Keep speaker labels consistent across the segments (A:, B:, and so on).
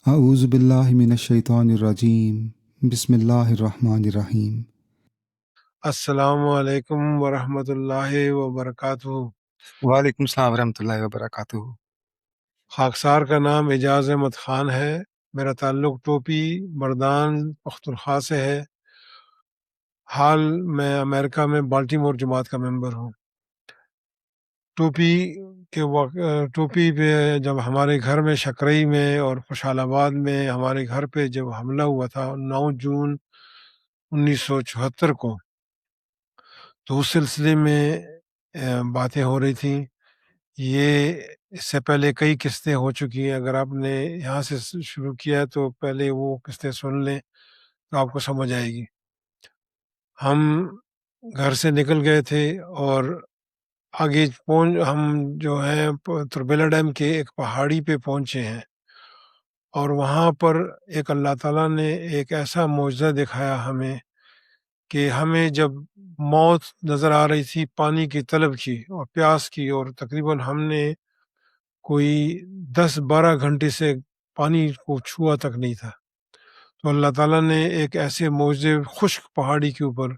A: اعوذ باللہ من الشیطان الرجیم بسم اللہ الرحمن الرحیم۔
B: السلام علیکم ورحمۃ اللہ وبرکاتہ۔
C: وعلیکم السلام ورحمۃ اللہ وبرکاتہ۔
B: خاکسار کا نام اعجاز احمد خان ہے۔ میرا تعلق ٹوپی بردان پختونخوا سے ہے۔ حال میں امریکہ میں بالٹیمور جماعت کا ممبر ہوں۔ ٹوپی پہ جب ہمارے گھر میں شکرئی میں اور خوشحال آباد میں ہمارے گھر پہ جب حملہ ہوا تھا 9 جون 1974 کو، تو اس سلسلے میں باتیں ہو رہی تھیں۔ یہ اس سے پہلے کئی قسطیں ہو چکی ہیں، اگر آپ نے یہاں سے شروع کیا ہے تو پہلے وہ قسطیں سن لیں تو آپ کو سمجھ آئے گی۔ ہم گھر سے نکل گئے تھے اور آگے ہم جو ہیں تربیلا ڈیم کے ایک پہاڑی پہ پہنچے ہیں، اور وہاں پر ایک اللہ تعالیٰ نے ایک ایسا معجزہ دکھایا ہمیں کہ ہمیں جب موت نظر آ رہی تھی پانی کی طلب کی اور پیاس کی، اور تقریباً ہم نے کوئی 10-12 گھنٹے سے پانی کو چھوا تک نہیں تھا، تو اللہ تعالیٰ نے ایک ایسے معجزے خشک پہاڑی کے اوپر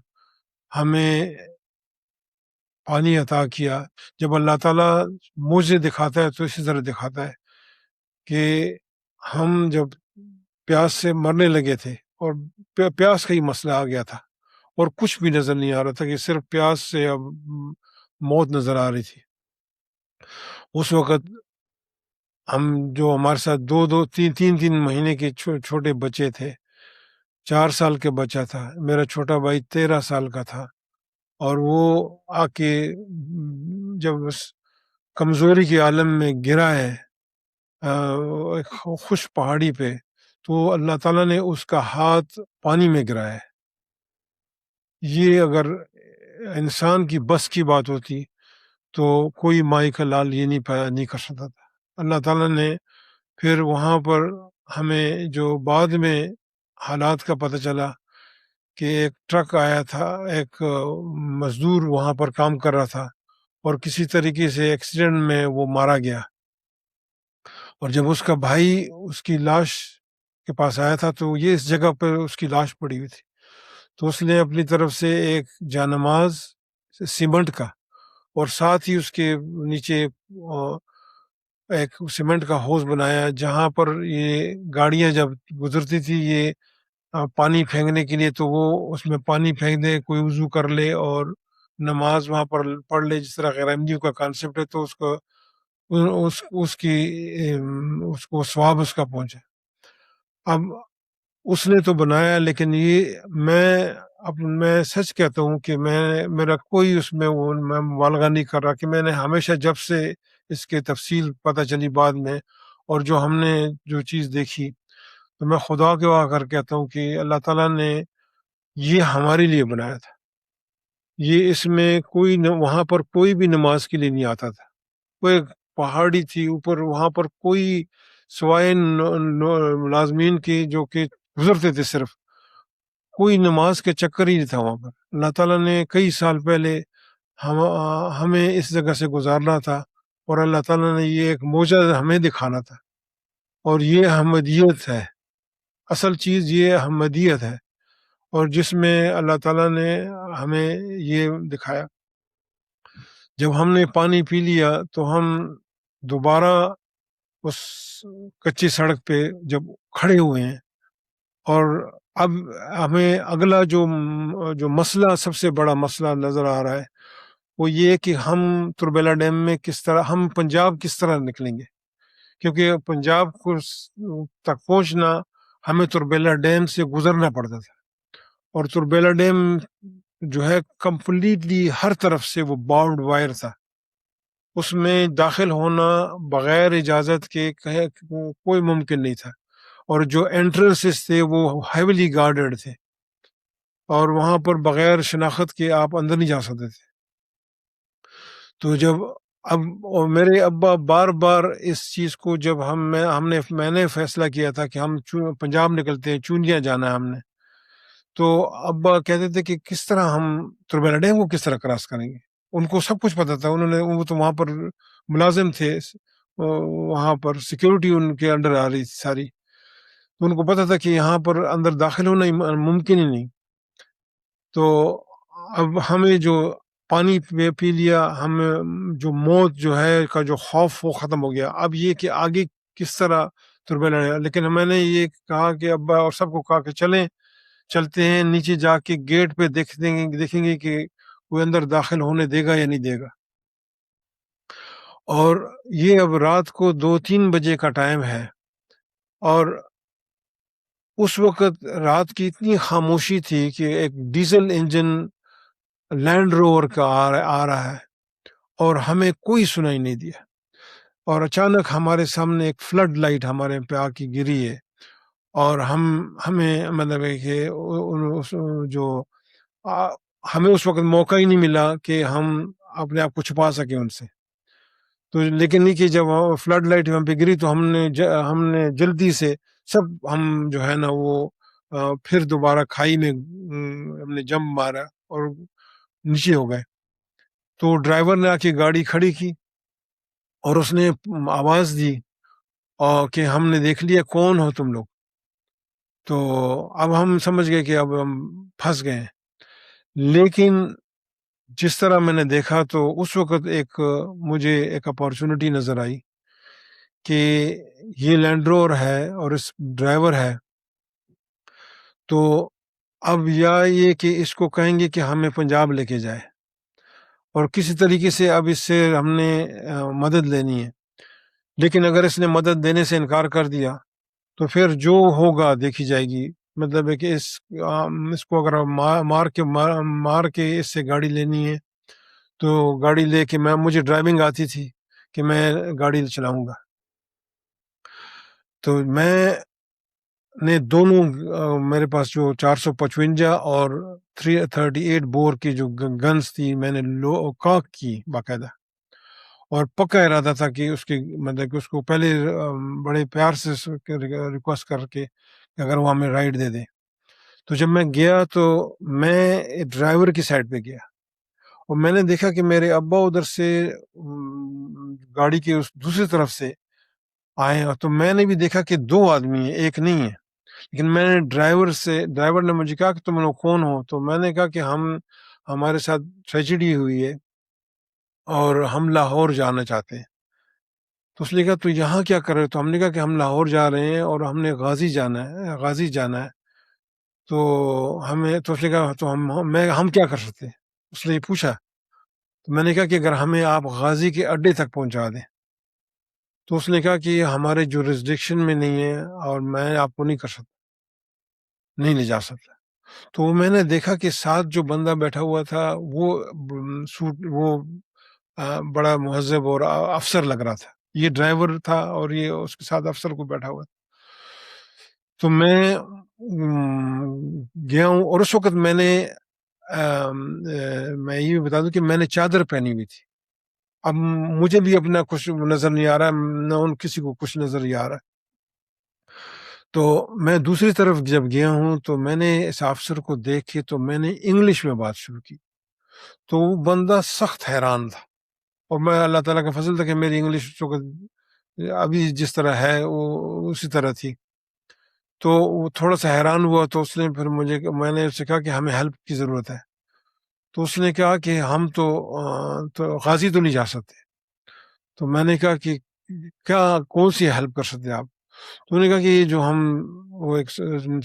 B: ہمیں پانی عطا کیا۔ جب اللہ تعالیٰ معجزے دکھاتا ہے تو اسی طرح دکھاتا ہے کہ ہم جب پیاس سے مرنے لگے تھے اور پیاس کا ہی مسئلہ آ گیا تھا اور کچھ بھی نظر نہیں آ رہا تھا کہ صرف پیاس سے اب موت نظر آ رہی تھی، اس وقت ہم جو ہمارے ساتھ تین مہینے کے چھوٹے بچے تھے، 4 سال کے بچہ تھا، میرا چھوٹا بھائی 13 سال کا تھا، اور وہ آ کے جب اس کمزوری کے عالم میں گرا ہے ایک خشک پہاڑی پہ، تو اللہ تعالیٰ نے اس کا ہاتھ پانی میں گرایا ہے۔ یہ اگر انسان کی بس کی بات ہوتی تو کوئی مائی کا لال یہ نہیں کر سکتا تھا۔ اللہ تعالیٰ نے پھر وہاں پر ہمیں جو بعد میں حالات کا پتہ چلا کہ ایک ٹرک آیا تھا، ایک مزدور وہاں پر کام کر رہا تھا اور کسی طریقے سے ایکسیڈنٹ میں وہ مارا گیا، اور جب اس کا بھائی اس کی لاش کے پاس آیا تھا تو یہ اس جگہ پر اس کی لاش پڑی ہوئی تھی، تو اس نے اپنی طرف سے ایک جانماز سیمنٹ کا اور ساتھ ہی اس کے نیچے ایک سیمنٹ کا ہوز بنایا، جہاں پر یہ گاڑیاں جب گزرتی تھی یہ پانی پھینکنے کے لیے، تو وہ اس میں پانی پھینک دے، کوئی وضو کر لے اور نماز وہاں پر پڑھ لے، جس طرح غیر احمدیوں کا کانسیپٹ ہے، تو اس کو ثواب اس کا پہنچے۔ اب اس نے تو بنایا، لیکن یہ میں سچ کہتا ہوں کہ میرا کوئی اس میں میں مبالغہ نہیں کر رہا کہ میں نے ہمیشہ جب سے اس کے تفصیل پتہ چلی بعد میں، اور جو ہم نے جو چیز دیکھی، تو میں خدا کے واقع کر کہتا ہوں کہ اللہ تعالیٰ نے یہ ہمارے لیے بنایا تھا۔ یہ اس میں وہاں پر کوئی بھی نماز کے لیے نہیں آتا تھا، کوئی پہاڑی تھی اوپر، وہاں پر کوئی سوائے ملازمین کے جو کہ گزرتے تھے، صرف کوئی نماز کے چکر ہی نہیں تھا وہاں پر۔ اللہ تعالیٰ نے کئی سال پہلے ہمیں اس جگہ سے گزارنا تھا، اور اللہ تعالیٰ نے یہ ایک معجزہ ہمیں دکھانا تھا، اور یہ احمدیت ہے، اصل چیز یہ احمدیت ہے، اور جس میں اللہ تعالیٰ نے ہمیں یہ دکھایا۔ جب ہم نے پانی پی لیا تو ہم دوبارہ اس کچی سڑک پہ جب کھڑے ہوئے ہیں، اور اب ہمیں اگلا جو مسئلہ، سب سے بڑا مسئلہ نظر آ رہا ہے، وہ یہ کہ ہم تربیلا ڈیم میں کس طرح، ہم پنجاب کس طرح نکلیں گے، کیونکہ پنجاب تک پہنچنا ہمیں تربیلا ڈیم سے گزرنا پڑتا تھا، اور تربیلا ڈیم جو ہے کمپلیٹلی ہر طرف سے وہ باربڈ وائر تھا، اس میں داخل ہونا بغیر اجازت کے کوئی ممکن نہیں تھا، اور جو انٹرنسز تھے وہ ہیویلی گارڈڈ تھے، اور وہاں پر بغیر شناخت کے آپ اندر نہیں جا سکتے تھے۔ تو جب اور میرے ابا بار بار اس چیز کو جب میں نے فیصلہ کیا تھا کہ ہم پنجاب نکلتے ہیں، چونڈیاں جانا ہے ہم نے، تو ابا کہتے تھے کہ کس طرح ہم تربیلا ڈیم کو کس طرح کراس کریں گے۔ ان کو سب کچھ پتہ تھا، وہ تو وہاں پر ملازم تھے، وہاں پر سیکیورٹی ان کے انڈر آ رہی تھی ساری، تو ان کو پتہ تھا کہ یہاں پر اندر داخل ہونا ممکن ہی نہیں. تو اب ہمیں جو پانی پی لیا، ہم جو موت جو ہے کا جو خوف وہ ختم ہو گیا. اب یہ کہ آگے کس طرح تربے لڑے. لیکن میں نے یہ کہا کہ ابا اور سب کو کہا کہ چلتے ہیں نیچے جا کے گیٹ پہ دیکھیں گے کہ کوئی اندر داخل ہونے دے گا یا نہیں دے گا. اور یہ اب رات کو 2-3 بجے کا ٹائم ہے، اور اس وقت رات کی اتنی خاموشی تھی کہ ایک ڈیزل انجن لینڈ روور کا آ رہا ہے اور ہمیں کوئی سنائی نہیں دیا. اور اچانک ہمارے سامنے ایک فلڈ لائٹ ہمارے پہ آ کے گری ہے، اور ہمیں مطلب ہے کہ جو ہمیں اس وقت موقع ہی نہیں ملا کہ ہم اپنے آپ کو چھپا سکیں ان سے. تو لیکن یہ کہ جب فلڈ لائٹ ہم پہ گری تو ہم نے جلدی سے سب ہم جو ہے نا وہ پھر دوبارہ کھائی میں ہم نے جمپ مارا اور نیچے ہو گئے. تو ڈرائیور نے آ کے گاڑی کھڑی کی اور اس نے آواز دی اور کہ ہم نے دیکھ لیا کون ہو تم لوگ. تو اب ہم سمجھ گئے کہ اب ہم پھنس گئے ہیں. لیکن جس طرح میں نے دیکھا تو اس وقت مجھے ایک اپارچونٹی نظر آئی کہ یہ لینڈ روور ہے اور اس ڈرائیور ہے. تو اب یا یہ کہ اس کو کہیں گے کہ ہمیں پنجاب لے کے جائے، اور کسی طریقے سے اب اس سے ہم نے مدد لینی ہے. لیکن اگر اس نے مدد دینے سے انکار کر دیا تو پھر جو ہوگا دیکھی جائے گی. مطلب ہے کہ اس کو اگر مار کے اس سے گاڑی لینی ہے تو گاڑی لے کے مجھے ڈرائیونگ آتی تھی کہ میں گاڑی چلاؤں گا. تو میں نے دونوں میرے پاس جو 455 اور 338 بور کی جو گنز تھی میں نے کاک کی باقاعدہ، اور پکا ارادہ تھا کہ اس کی مطلب کہ اس کو پہلے بڑے پیار سے ریکویسٹ کر کے کہ اگر وہ ہمیں رائڈ دے دیں. تو جب میں گیا تو میں ڈرائیور کی سائڈ پہ گیا اور میں نے دیکھا کہ میرے ابا ادھر سے گاڑی کے اس دوسری طرف سے آئے، تو میں نے بھی دیکھا کہ 2 آدمی ہیں، ایک نہیں ہے. لیکن میں نے ڈرائیور نے مجھے کہا کہ تم لوگ کون ہو. تو میں نے کہا کہ ہمارے ساتھ ٹریجڈی ہوئی ہے اور ہم لاہور جانا چاہتے ہیں. تو اس نے کہا تو یہاں کیا کر رہے ہو؟ تو ہم نے کہا کہ ہم لاہور جا رہے ہیں اور ہم نے غازی جانا ہے. تو اس نے کہا تو ہم کیا کر سکتے ہیں؟ اس نے یہ پوچھا. تو میں نے کہا کہ اگر ہمیں آپ غازی کے اڈے تک پہنچا دیں. تو اس نے کہا کہ یہ ہمارے جورسڈکشن میں نہیں ہے اور میں آپ کو نہیں لے جا سکتا. تو میں نے دیکھا کہ ساتھ جو بندہ بیٹھا ہوا تھا وہ بڑا مہذب اور افسر لگ رہا تھا. یہ ڈرائیور تھا اور یہ اس کے ساتھ افسر کو بیٹھا ہوا تھا. تو میں گیا ہوں، اور اس وقت میں یہ بتا دوں کہ میں نے چادر پہنی ہوئی تھی. اب مجھے بھی اپنا کچھ نظر نہیں آ رہا، نہ ان کسی کو کچھ نظر نہیں آ رہا. تو میں دوسری طرف جب گیا ہوں تو میں نے اس افسر کو دیکھ کے تو میں نے انگلش میں بات شروع کی. تو وہ بندہ سخت حیران تھا، اور میں اللہ تعالیٰ کا فضل تھا کہ میری انگلش ابھی جس طرح ہے وہ اسی طرح تھی. تو وہ تھوڑا سا حیران ہوا. تو اس نے پھر میں نے اس سے کہا کہ ہمیں ہیلپ کی ضرورت ہے. تو اس نے کہا کہ ہم تو غازی تو نہیں جا سکتے. تو میں نے کہا کہ کون سی ہیلپ کر سکتے آپ؟ تو انہوں نے کہا کہ یہ جو وہ ایک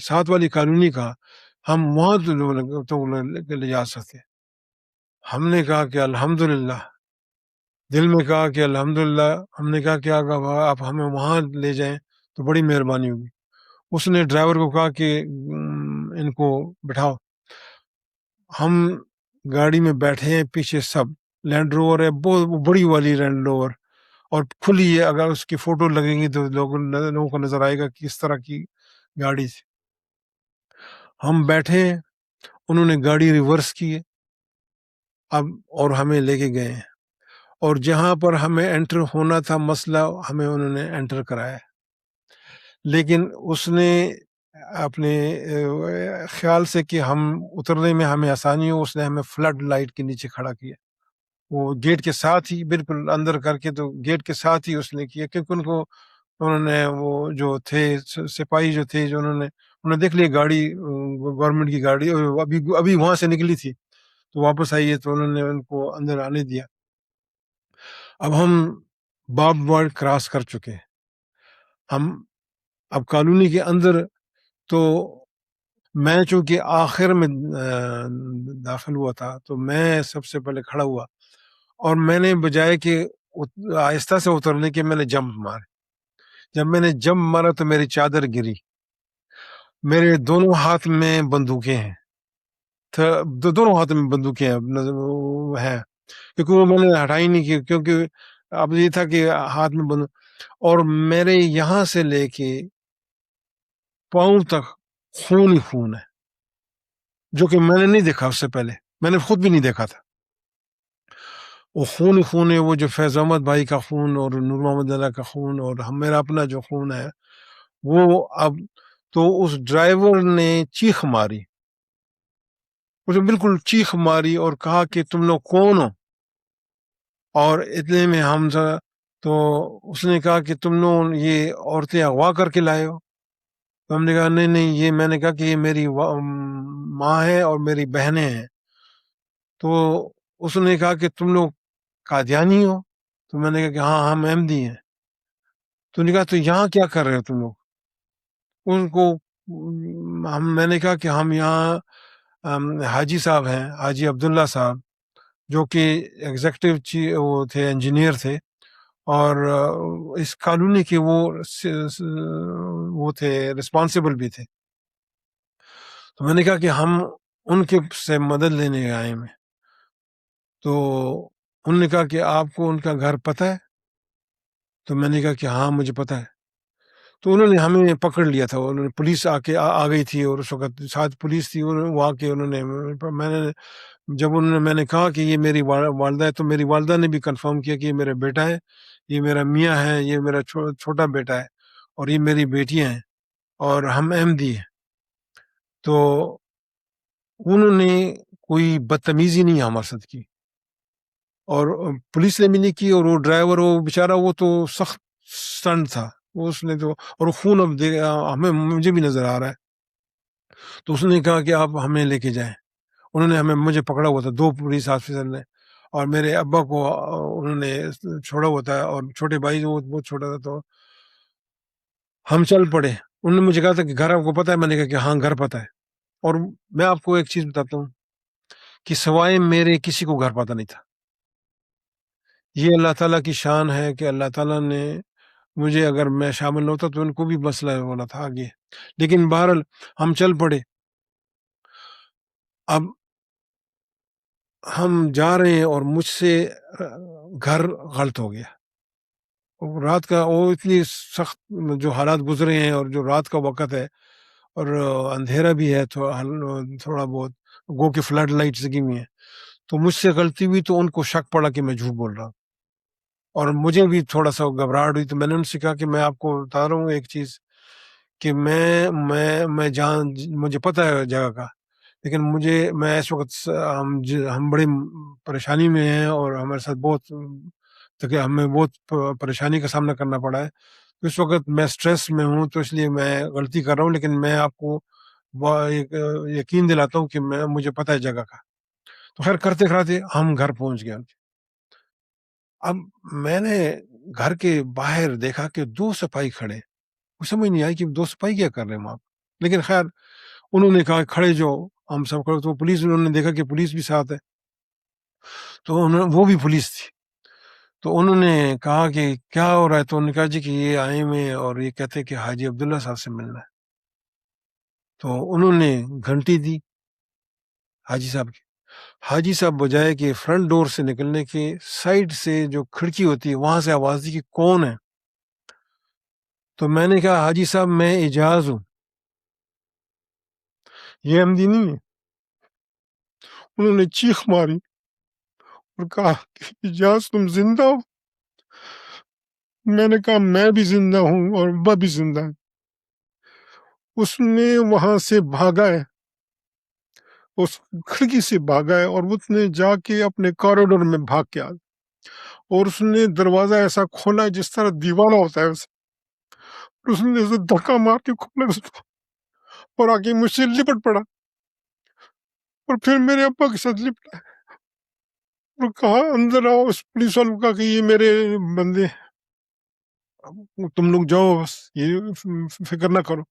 B: 7 والی کالونی کا ہم وہاں تو لے جا سکتے. ہم نے کہا کہ الحمدللہ، دل میں کہا کہ الحمدللہ. ہم نے کہا کہ آپ ہمیں وہاں لے جائیں تو بڑی مہربانی ہوگی. اس نے ڈرائیور کو کہا کہ ان کو بٹھاؤ. ہم گاڑی میں بیٹھے ہیں، پیچھے سب لینڈ روور ہے، بہت بڑی والی لینڈ روور، اور کھلی ہے. اگر اس کی فوٹو لگیں گی تو لوگوں کو نظر آئے گا کہ کس طرح کی گاڑی تھی. ہم بیٹھے، انہوں نے گاڑی ریورس کی ہے اب اور ہمیں لے کے گئے ہیں، اور جہاں پر ہمیں انٹر ہونا تھا مسئلہ ہمیں انہوں نے انٹر کرایا. لیکن اس نے اپنے خیال سے کہ ہم اترنے میں ہمیں آسانی ہو، اس نے ہمیں فلڈ لائٹ کے نیچے کھڑا کیا. وہ گیٹ کے ساتھ ہی بالکل اندر کر کے، تو گیٹ کے ساتھ ہی اس نے کیا، کیونکہ ان کو تو انہوں نے وہ جو تھے سپاہی جو تھے جو انہوں نے دیکھ لیا گاڑی گورنمنٹ کی گاڑی، اور ابھی وہاں سے نکلی تھی تو واپس آئی ہے، تو انہوں نے ان کو اندر آنے دیا۔ اب ہم باب ورڈ کراس کر چکے ہیں، ہم اب کالونی کے اندر، تو میں چونکہ آخر میں داخل ہوا تھا تو میں سب سے پہلے کھڑا ہوا، اور میں نے بجائے کہ آہستہ سے اترنے کے میں نے جمپ مارے۔ جب میں نے جمپ مارا تو میری چادر گری، میرے دونوں ہاتھ میں بندوقیں ہیں، دونوں ہاتھ میں بندوقیں ہیں، کیونکہ وہ میں نے ہٹائی نہیں کی، کیونکہ اب یہ تھا کہ ہاتھ میں بندوق، اور میرے یہاں سے لے کے پاؤں تک خون ہی خون ہے، جو کہ میں نے نہیں دیکھا اس سے پہلے، میں نے خود بھی نہیں دیکھا تھا۔ وہ خون ہی خون ہے، وہ جو فیض احمد بھائی کا خون اور نور محمد اللہ کا خون اور میرا اپنا جو خون ہے وہ اب تو اس ڈرائیور نے چیخ ماری، اسے بالکل چیخ ماری اور کہا کہ تم لوگ کون ہو؟ اور اتنے میں ہم تو اس نے کہا کہ تم لوگ یہ عورتیں اغوا کر کے لائے ہو؟ تو ہم نے کہا نہیں نہیں، یہ میں نے کہا کہ یہ میری ماں ہے اور میری بہنیں ہیں۔ تو اس نے کہا کہ تم لوگ قادیانی ہو؟ تو میں نے کہا کہ ہاں ہم احمدی ہیں۔ تو نے کہا تو یہاں کیا کر رہے ہو تم لوگ؟ ان کو میں نے کہا کہ ہم یہاں حاجی صاحب ہیں، حاجی عبداللہ صاحب، جو کہ ایگزیکٹو وہ تھے، انجینئر تھے، اور اس کالونی کے وہ تھے، رسپانسبل بھی تھے۔ تو میں نے کہا کہ ہم ان کے سے مدد لینے آئے ہیں۔ تو انہوں نے کہا کہ آپ کو ان کا گھر پتہ ہے؟ تو میں نے کہا کہ ہاں مجھے پتہ ہے۔ تو انہوں نے ہمیں پکڑ لیا تھا، انہوں نے پولیس آ گئی تھی، اور اس وقت ساتھ پولیس تھی، وہ آ کے میں نے کہا کہ یہ میری والدہ ہے، تو میری والدہ نے بھی کنفرم کیا کہ یہ میرا بیٹا ہے، یہ میرا میاں ہے، یہ میرا چھوٹا بیٹا ہے، اور یہ میری بیٹیاں ہیں، اور ہم احمدی ہیں۔ تو انہوں نے کوئی بدتمیزی نہیں ہمارے ساتھ کی، اور پولیس نے بھی نہیں کی، اور وہ ڈرائیور وہ بیچارہ وہ تو سخت سٹنٹ تھا، اس نے تو، اور خون اب مجھے بھی نظر آ رہا ہے۔ تو اس نے کہا کہ آپ ہمیں لے کے جائیں۔ انہوں نے مجھے پکڑا ہوا تھا، 2 پولیس آفیسر نے، اور میرے ابا کو انہوں نے چھوڑا ہوا تھا، اور چھوٹے بھائی وہ بہت چھوٹا تھا۔ تو ہم چل پڑے۔ انہوں نے مجھے کہا تھا کہ گھر آپ کو پتہ ہے؟ میں نے کہا کہ ہاں گھر پتہ ہے۔ اور میں آپ کو ایک چیز بتاتا ہوں کہ سوائے میرے کسی کو گھر پتہ نہیں تھا۔ یہ اللہ تعالیٰ کی شان ہے کہ اللہ تعالیٰ نے مجھے، اگر میں شامل ہوتا تو ان کو بھی مسئلہ ہونا تھا آگے، لیکن بہرحال ہم چل پڑے۔ اب ہم جا رہے ہیں اور مجھ سے گھر غلط ہو گیا، رات کا، وہ اتنی سخت جو حالات گزرے ہیں، اور جو رات کا وقت ہے، اور اندھیرا بھی ہے تھوڑا بہت، گو کہ فلڈ لائٹ لگی ہوئی ہیں، تو مجھ سے غلطی ہوئی تو ان کو شک پڑا کہ میں جھوٹ بول رہا ہوں، اور مجھے بھی تھوڑا سا گھبراہٹ ہوئی۔ تو میں نے ان سے کہا کہ میں آپ کو بتا رہا ہوں ایک چیز، کہ میں جان مجھے پتہ ہے جگہ کا، لیکن میں اس وقت ہم بڑی پریشانی میں ہیں، اور ہمارے ساتھ ہمیں بہت پریشانی کا سامنا کرنا پڑا ہے، تو اس وقت میں سٹریس میں ہوں، تو اس لیے میں غلطی کر رہا ہوں، لیکن میں آپ کو یقین دلاتا ہوں کہ مجھے پتہ ہے جگہ کا۔ تو خیر کرتے کراتے ہم گھر پہنچ گئے۔ اب میں نے گھر کے باہر دیکھا کہ 2 سپاہی کھڑے، سمجھ نہیں آئی کہ 2 سپاہی کیا کر رہے ہیں وہاں، لیکن خیر انہوں نے کہا کھڑے جو، ہم سب کھڑے، تو پولیس، انہوں نے دیکھا کہ پولیس بھی ساتھ ہے، تو وہ بھی پولیس تھی۔ تو انہوں نے کہا کہ کیا ہو رہا ہے؟ تو انہوں نے کہا جی کہ یہ آئے ہوئے ہیں اور یہ کہتے ہیں کہ حاجی عبداللہ صاحب سے ملنا ہے۔ تو انہوں نے گھنٹی دی حاجی صاحب کی۔ حاجی صاحب بجائے کہ فرنٹ ڈور سے نکلنے کے، سائڈ سے جو کھڑکی ہوتی ہے وہاں سے آواز دی کہ کون ہے؟ تو میں نے کہا حاجی صاحب میں اعجاز ہوں، یہ احمدی نہیں ہے۔ انہوں نے چیخ ماری اور کہا کہ اعجاز تم زندہ ہو؟ میں نے کہا میں بھی زندہ ہوں اور ابا بھی زندہ ہے۔ اس نے وہاں سے بھاگا ہے، اس کھڑکی سے بھاگا ہے، اور اس نے جا کے اپنے کوریڈور میں بھاگ کے آ، اور اس نے دروازہ ایسا کھولا جس طرح دیوانہ ہوتا ہے اس نے اسے دھکا مار کے کھولنے اور آ کے مجھ سے لپٹ پڑا، اور پھر میرے ابا کے ساتھ لپٹا اور کہا اندر آؤ، اس پولیس والوں کا کہ یہ میرے بندے ہیں، تم لوگ جاؤ، بس یہ فکر نہ کرو۔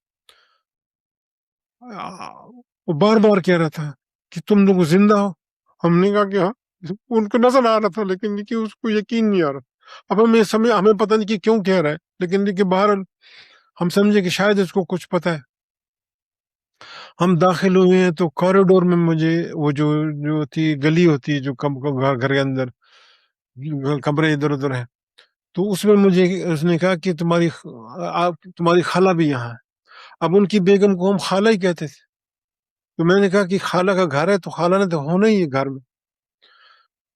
B: وہ بار بار کہہ رہا تھا کہ تم لوگ زندہ ہو۔ ہم نے کہا کہ ہاں، ان کو نظر آ رہا تھا لیکن کہ اس کو یقین نہیں آ رہا۔ اب ہمیں پتہ نہیں کہ کیوں کہہ رہا ہے، لیکن کہ باہر ہم سمجھے کہ شاید اس کو کچھ پتہ ہے۔ ہم داخل ہوئے ہیں تو کوریڈور میں مجھے وہ جو تھی گلی ہوتی ہے جو گھر کے اندر کمرے ادھر ادھر ہیں، تو اس میں مجھے اس نے کہا کہ تمہاری خالہ بھی یہاں ہے۔ اب ان کی بیگم کو ہم خالہ ہی کہتے تھے، تو میں نے کہا کہ خالہ کا گھر ہے تو خالہ نے تو ہونا ہی ہے گھر میں۔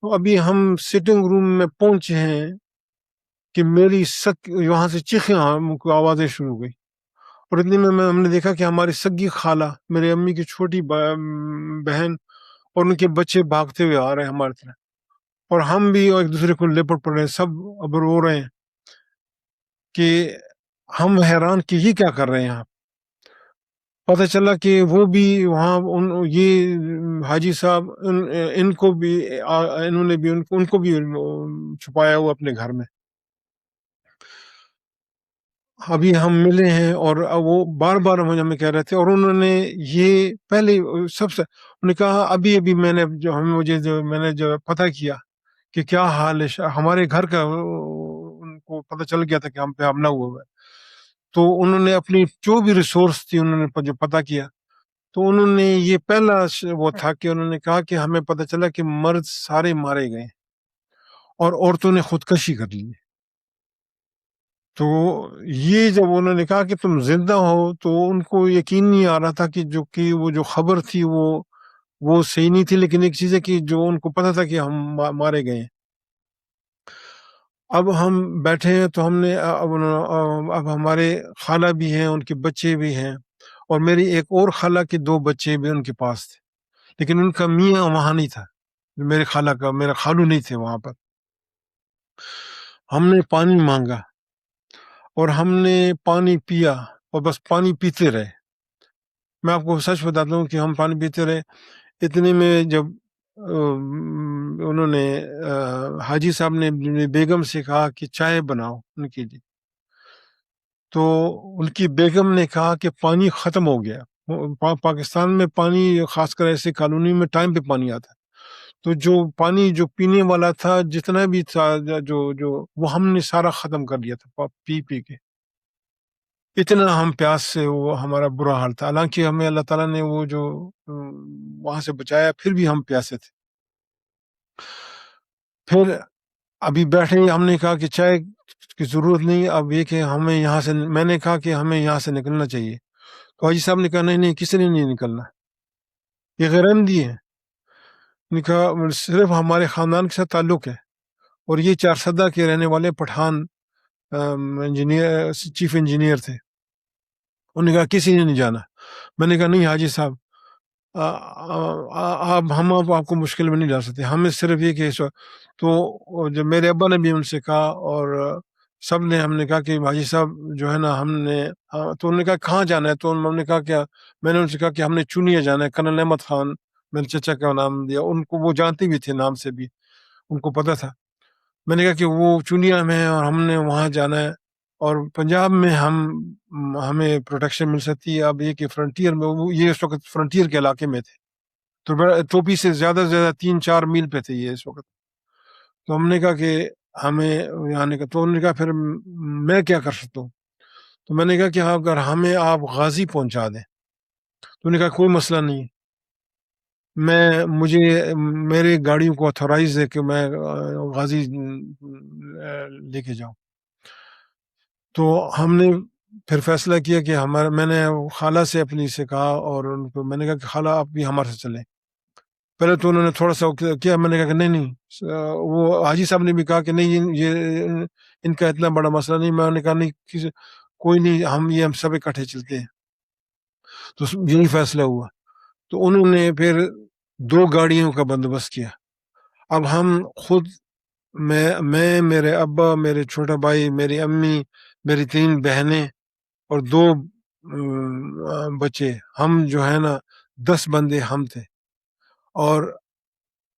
B: تو ابھی ہم سٹنگ روم میں پہنچے ہیں کہ میری وہاں سے چیخیں آوازیں شروع ہو گئی، اور اتنے میں ہم نے دیکھا کہ ہماری سگی خالہ، میرے امی کی چھوٹی بہن اور ان کے بچے بھاگتے ہوئے آ رہے ہیں ہماری طرف، اور ہم بھی ایک دوسرے کو لپٹ پڑ رہے ہیں، سب اب رو رہے ہیں کہ ہم حیران کہ یہ کیا کر رہے ہیں آپ۔ پتہ چلا کہ وہ بھی وہاں یہ حاجی صاحب ان کو بھی انہوں نے بھی ان کو بھی چھپایا ہوا اپنے گھر میں۔ ابھی ہم ملے ہیں اور وہ بار بار ہمیں کہہ رہے تھے، اور انہوں نے یہ پہلے سب سے انہوں نے کہا ابھی میں نے میں نے جو پتہ کیا کہ کیا حال ہے ہمارے گھر کا، ان کو پتہ چل گیا تھا کہ ہم پہ حملہ ہوا ہے، تو انہوں نے اپنی جو بھی ریسورس تھی انہوں نے جو پتہ کیا، تو انہوں نے یہ پہلا وہ تھا کہ انہوں نے کہا کہ ہمیں پتہ چلا کہ مرد سارے مارے گئے اور عورتوں نے خودکشی کر لی۔ تو یہ جب انہوں نے کہا کہ تم زندہ ہو تو ان کو یقین نہیں آ رہا تھا کہ وہ جو خبر تھی وہ صحیح نہیں تھی، لیکن ایک چیز ہے کہ جو ان کو پتہ تھا کہ ہم مارے گئے ہیں۔ اب ہم بیٹھے ہیں تو ہم نے اب ہمارے خالہ بھی ہیں، ان کے بچے بھی ہیں، اور میری ایک اور خالہ کے 2 بچے بھی ان کے پاس تھے، لیکن ان کا میاں وہاں نہیں تھا، میرے خالہ کا میرا خالو نہیں تھے وہاں پر۔ ہم نے پانی مانگا اور ہم نے پانی پیا اور بس پانی پیتے رہے۔ میں آپ کو سچ بتاتا ہوں کہ ہم پانی پیتے رہے، اتنے میں جب انہوں نے حاجی صاحب نے بیگم سے کہا کہ چائے بناؤ ان کے لیے، تو ان کی بیگم نے کہا کہ پانی ختم ہو گیا۔ پاکستان میں پانی خاص کر ایسے کالونی میں ٹائم پہ پانی آتا ہے، تو جو پانی جو پینے والا تھا جتنا بھی تھا جو وہ ہم نے سارا ختم کر لیا تھا پی کے۔ اتنا ہم پیاس سے وہ ہمارا برا حال تھا، حالانکہ ہمیں اللہ تعالیٰ نے وہ جو وہاں سے بچایا، پھر بھی ہم پیاسے تھے۔ پھر ابھی بیٹھے ہم نے کہا کہ چائے کی ضرورت نہیں، اب یہ کہ ہمیں یہاں سے، میں نے کہا کہ ہمیں یہاں سے نکلنا چاہیے، تو حاجی صاحب نے کہا نہیں کسی نے نہیں نکلنا، یہ غیر احمدی ہے۔ نے کہا صرف ہمارے خاندان کے ساتھ تعلق ہے، اور یہ 4 کے رہنے والے پٹھان انجینئر چیف انجینئر تھے۔ انہوں نے کہا کسی نے نہیں جانا۔ میں نے کہا نہیں حاجی صاحب، ہم آپ کو مشکل میں نہیں ڈال سکتے، ہمیں صرف یہ کہ تو جب میرے ابا نے بھی ان سے کہا اور سب نے، ہم نے کہا کہ حاجی صاحب جو ہے نا، ہم نے تو انہوں نے کہا کہاں جانا ہے، تو ہم نے کہا کیا، میں نے ان سے کہا کہ ہم نے چونیا جانا ہے، کرنل احمد خان میرے چچا کا نام دیا، ان کو وہ جانتے بھی تھے نام سے بھی، ان کو پتہ تھا۔ میں نے کہا کہ وہ چونیا میں ہے اور ہم نے وہاں جانا ہے، اور پنجاب میں ہمیں پروٹیکشن مل سکتی ہے۔ اب یہ کہ فرنٹیئر میں، یہ اس وقت فرنٹیئر کے علاقے میں تھے، تو ٹوپی سے زیادہ 3-4 میل پہ تھے یہ اس وقت۔ تو ہم نے کہا کہ ہمیں یہاں کا، تو انہوں نے کہا پھر میں کیا کر سکتا ہوں، تو میں نے کہا کہ اگر ہمیں آپ غازی پہنچا دیں، تو انہوں نے کہا کوئی مسئلہ نہیں، مجھے میرے گاڑیوں کو اتھورائز ہے کہ میں غازی لے کے جاؤں۔ تو ہم نے پھر فیصلہ کیا کہ میں نے خالہ سے اپنی سے کہا، اور ان کو میں نے کہا کہ خالہ آپ بھی ہمارے سے چلیں۔ پہلے تو انہوں نے تھوڑا سا کیا، میں نے کہا کہ نہیں وہ حاجی صاحب نے بھی کہا کہ نہیں یہ ان کا اتنا بڑا مسئلہ نہیں۔ میں نے کہا نہیں کوئی نہیں، ہم سب اکٹھے چلتے ہیں۔ تو یہی فیصلہ ہوا، تو انہوں نے پھر 2 گاڑیوں کا بندوبست کیا۔ اب ہم خود، میں میرے ابا، میرے چھوٹا بھائی، میری امی، میری 3 بہنیں اور 2 بچے، ہم جو ہے نا 10 بندے ہم تھے، اور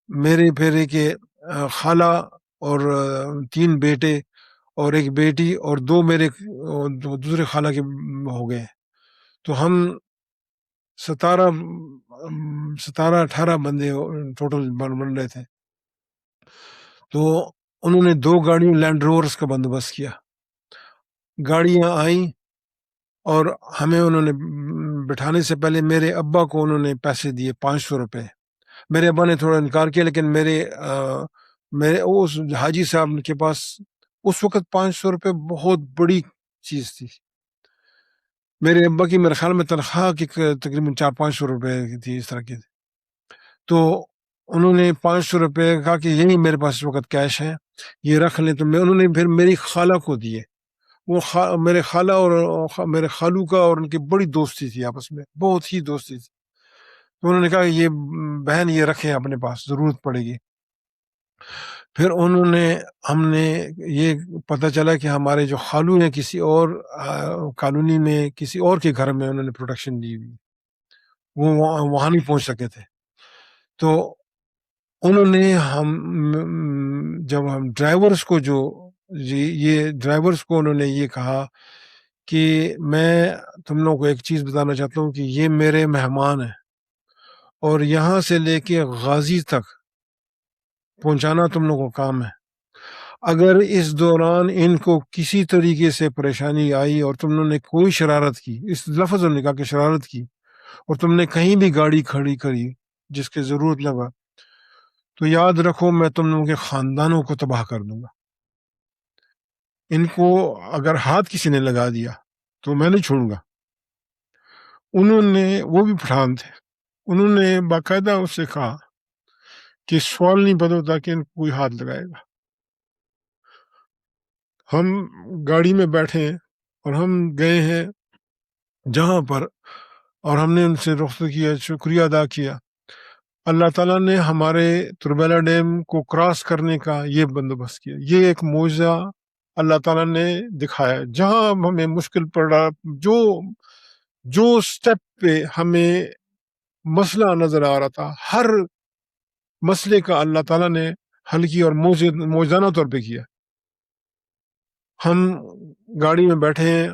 B: میرے پھیرے کے خالہ اور 3 بیٹے اور 1 بیٹی اور 2 میرے دوسرے خالہ کے ہو گئے، تو ہم 17-18 بندے ٹوٹل بن رہے تھے۔ تو انہوں نے 2 گاڑیوں لینڈ روورس کا بندوبست کیا، گاڑیاں آئیں اور ہمیں انہوں نے بٹھانے سے پہلے میرے ابا کو انہوں نے پیسے دیے 500 روپے۔ میرے ابا نے تھوڑا انکار کیا، لیکن میرے اس حاجی صاحب کے پاس اس وقت 500 روپے بہت بڑی چیز تھی۔ میرے ابا کی میرے خیال میں تنخواہ کی تقریباً 400-500 روپے تھی، اس طرح کی تھی۔ تو انہوں نے 500 روپے کہا کہ یہی میرے پاس اس وقت کیش ہے، یہ رکھ لیں۔ تو انہوں نے پھر میری خالہ کو دیے۔ وہ میرے خالہ اور میرے خالو کا اور ان کی بڑی دوستی تھی، آپس میں بہت ہی دوستی تھی۔ تو انہوں نے کہا یہ بہن یہ رکھیں اپنے پاس، ضرورت پڑے گی۔ پھر ہم نے یہ پتہ چلا کہ ہمارے جو خالو ہیں کسی اور کالونی میں کسی اور کے گھر میں انہوں نے پروٹیکشن دی ہوئی، وہ وہاں نہیں پہنچ سکے تھے۔ تو انہوں نے جب ہم ڈرائیورس کو یہ ڈرائیورس کو انہوں نے یہ کہا کہ میں تم لوگوں کو ایک چیز بتانا چاہتا ہوں کہ یہ میرے مہمان ہیں، اور یہاں سے لے کے غازی تک پہنچانا تم لوگوں کا کام ہے۔ اگر اس دوران ان کو کسی طریقے سے پریشانی آئی اور تم نے کوئی شرارت کی، اس لفظ نے کہا کہ شرارت کی، اور تم نے کہیں بھی گاڑی کھڑی کری جس کی ضرورت لگا، تو یاد رکھو میں تم لوگوں کے خاندانوں کو تباہ کر دوں گا۔ ان کو اگر ہاتھ کسی نے لگا دیا تو میں نہیں چھوڑوں گا۔ انہوں نے، وہ بھی پٹھان تھے، انہوں نے باقاعدہ اس سے کہا کہ سوال نہیں پتہ ہوتا کہ ان کو کوئی ہاتھ لگائے گا۔ ہم گاڑی میں بیٹھے ہیں اور ہم گئے ہیں جہاں پر، اور ہم نے ان سے رخصت کیا، شکریہ ادا کیا۔ اللہ تعالیٰ نے ہمارے تربیلا ڈیم کو کراس کرنے کا یہ بندوبست کیا۔ یہ ایک معجزہ اللہ تعالیٰ نے دکھایا۔ جہاں ہمیں مشکل پڑ رہا، جو سٹیپ پہ ہمیں مسئلہ نظر آ رہا تھا، ہر مسئلے کا اللہ تعالیٰ نے حل کیا اور موجزانہ طور پہ کیا۔ ہم گاڑی میں بیٹھے ہیں،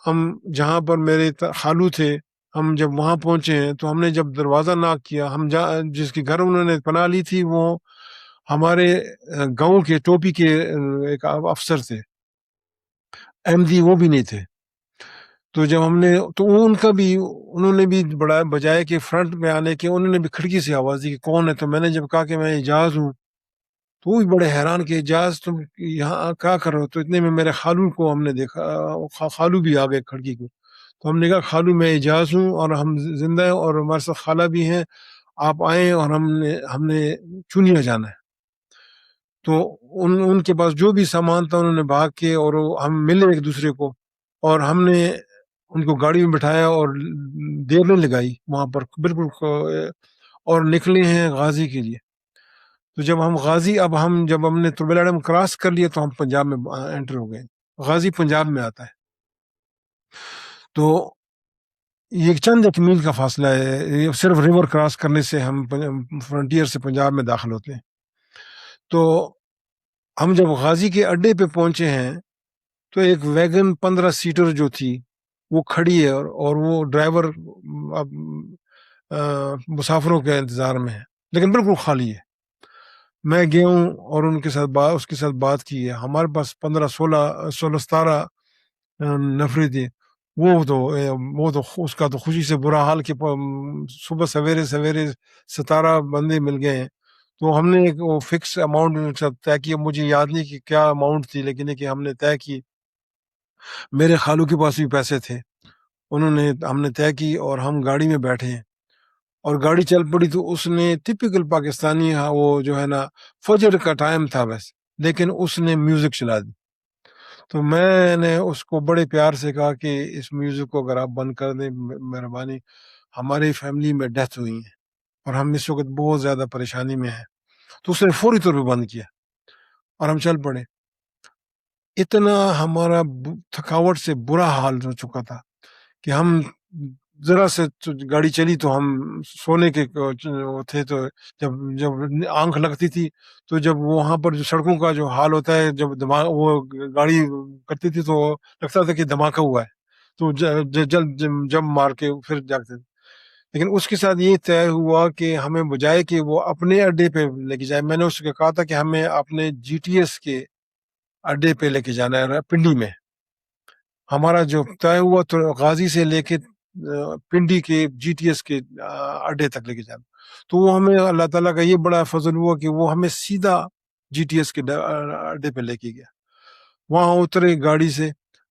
B: ہم جہاں پر میرے خالو تھے، ہم جب وہاں پہنچے ہیں تو ہم نے جب دروازہ ناک کیا، ہم جس کے گھر انہوں نے پناہ لی تھی وہ ہمارے گاؤں کے ٹوپی کے ایک افسر تھے، احمدی وہ بھی نہیں تھے۔ تو جب ہم نے، تو انہوں نے بھی بڑا بجائے کہ فرنٹ میں آنے کے، انہوں نے بھی کھڑکی سے آواز دی کہ کون ہے۔ تو میں نے جب کہا کہ میں اعجاز ہوں، تو وہ بھی بڑے حیران کہ اعجاز تم یہاں کیا کر رہے ہو؟ تو اتنے میں میرے خالو کو ہم نے دیکھا، خالو بھی آ گئے کھڑکی کو۔ تو ہم نے کہا خالو میں اعجاز ہوں اور ہم زندہ ہیں اور ہمارے ساتھ خالہ بھی ہیں، آپ آئیں اور ہم نے چونیا جانا ہے۔ تو ان کے پاس جو بھی سامان تھا انہوں نے بھاگ کے، اور ہم ملے ایک دوسرے کو، اور ہم نے ان کو گاڑی میں بٹھایا اور دیر نہیں لگائی وہاں پر بالکل، اور نکلے ہیں غازی کے لیے۔ تو جب ہم نے تربیلا ڈیم کراس کر لیا تو ہم پنجاب میں انٹر ہو گئے۔ غازی پنجاب میں آتا ہے۔ تو یہ چند ایک میل کا فاصلہ ہے، یہ صرف ریور کراس کرنے سے ہم فرنٹیئر سے پنجاب میں داخل ہوتے ہیں۔ تو ہم جب غازی کے اڈے پہ پہنچے ہیں تو ایک ویگن 15 سیٹر جو تھی وہ کھڑی ہے، اور وہ ڈرائیور مسافروں کے انتظار میں ہے، لیکن بالکل خالی ہے۔ میں گیا ہوں اور اس کے ساتھ بات کی ہے۔ ہمارے پاس 15-16-17 نفریں تھے۔ وہ تو اس کا تو خوشی سے برا حال کہ صبح سویرے 17 بندے مل گئے ہیں۔ تو ہم نے ایک وہ فکس اماؤنٹ طے کیا، مجھے یاد نہیں کہ کیا اماؤنٹ تھی، لیکن کہ ہم نے طے کی۔ میرے خالو کے پاس بھی پیسے تھے، ہم نے طے کی اور ہم گاڑی میں بیٹھے ہیں، اور گاڑی چل پڑی۔ تو اس نے ٹپیکل پاکستانی، وہ جو ہے نا فجر کا ٹائم تھا ویسے، لیکن اس نے میوزک چلا دی۔ تو میں نے اس کو بڑے پیار سے کہا کہ اس میوزک کو اگر آپ بند کر دیں مہربانی، ہماری فیملی میں ڈیتھ ہوئی ہے اور ہم اس وقت بہت زیادہ پریشانی میں ہیں۔ تو اس نے فوری طور پہ بند کیا اور ہم چل پڑے۔ اتنا ہمارا تھکاوٹ سے برا حال ہو چکا تھا کہ ہم ذرا سے گاڑی چلی تو ہم سونے کے وہ تھے. تو جب جب آنکھ لگتی تھی تو جب وہاں پر جو سڑکوں کا جو حال ہوتا ہے، جب دماغ وہ گاڑی کرتی تھی تو لگتا تھا کہ دھماکہ ہوا ہے، تو جلد جم مار کے پھر جاگتے تھے. لیکن اس کے ساتھ یہ طے ہوا کہ ہمیں بجائے کہ وہ اپنے اڈے پہ لے کے جائے، میں نے اس کو کہا تھا کہ ہمیں اپنے جی ٹی ایس کے اڈے پہ لے کے جانا ہے پنڈی میں. ہمارا جو طے ہوا تو غازی سے لے کے پنڈی کے جی ٹی ایس کے اڈے تک لے کے جانا. تو وہ ہمیں اللہ تعالیٰ کا یہ بڑا فضل ہوا کہ وہ ہمیں سیدھا جی ٹی ایس کے اڈے پہ لے کے گیا. وہاں اترے گاڑی سے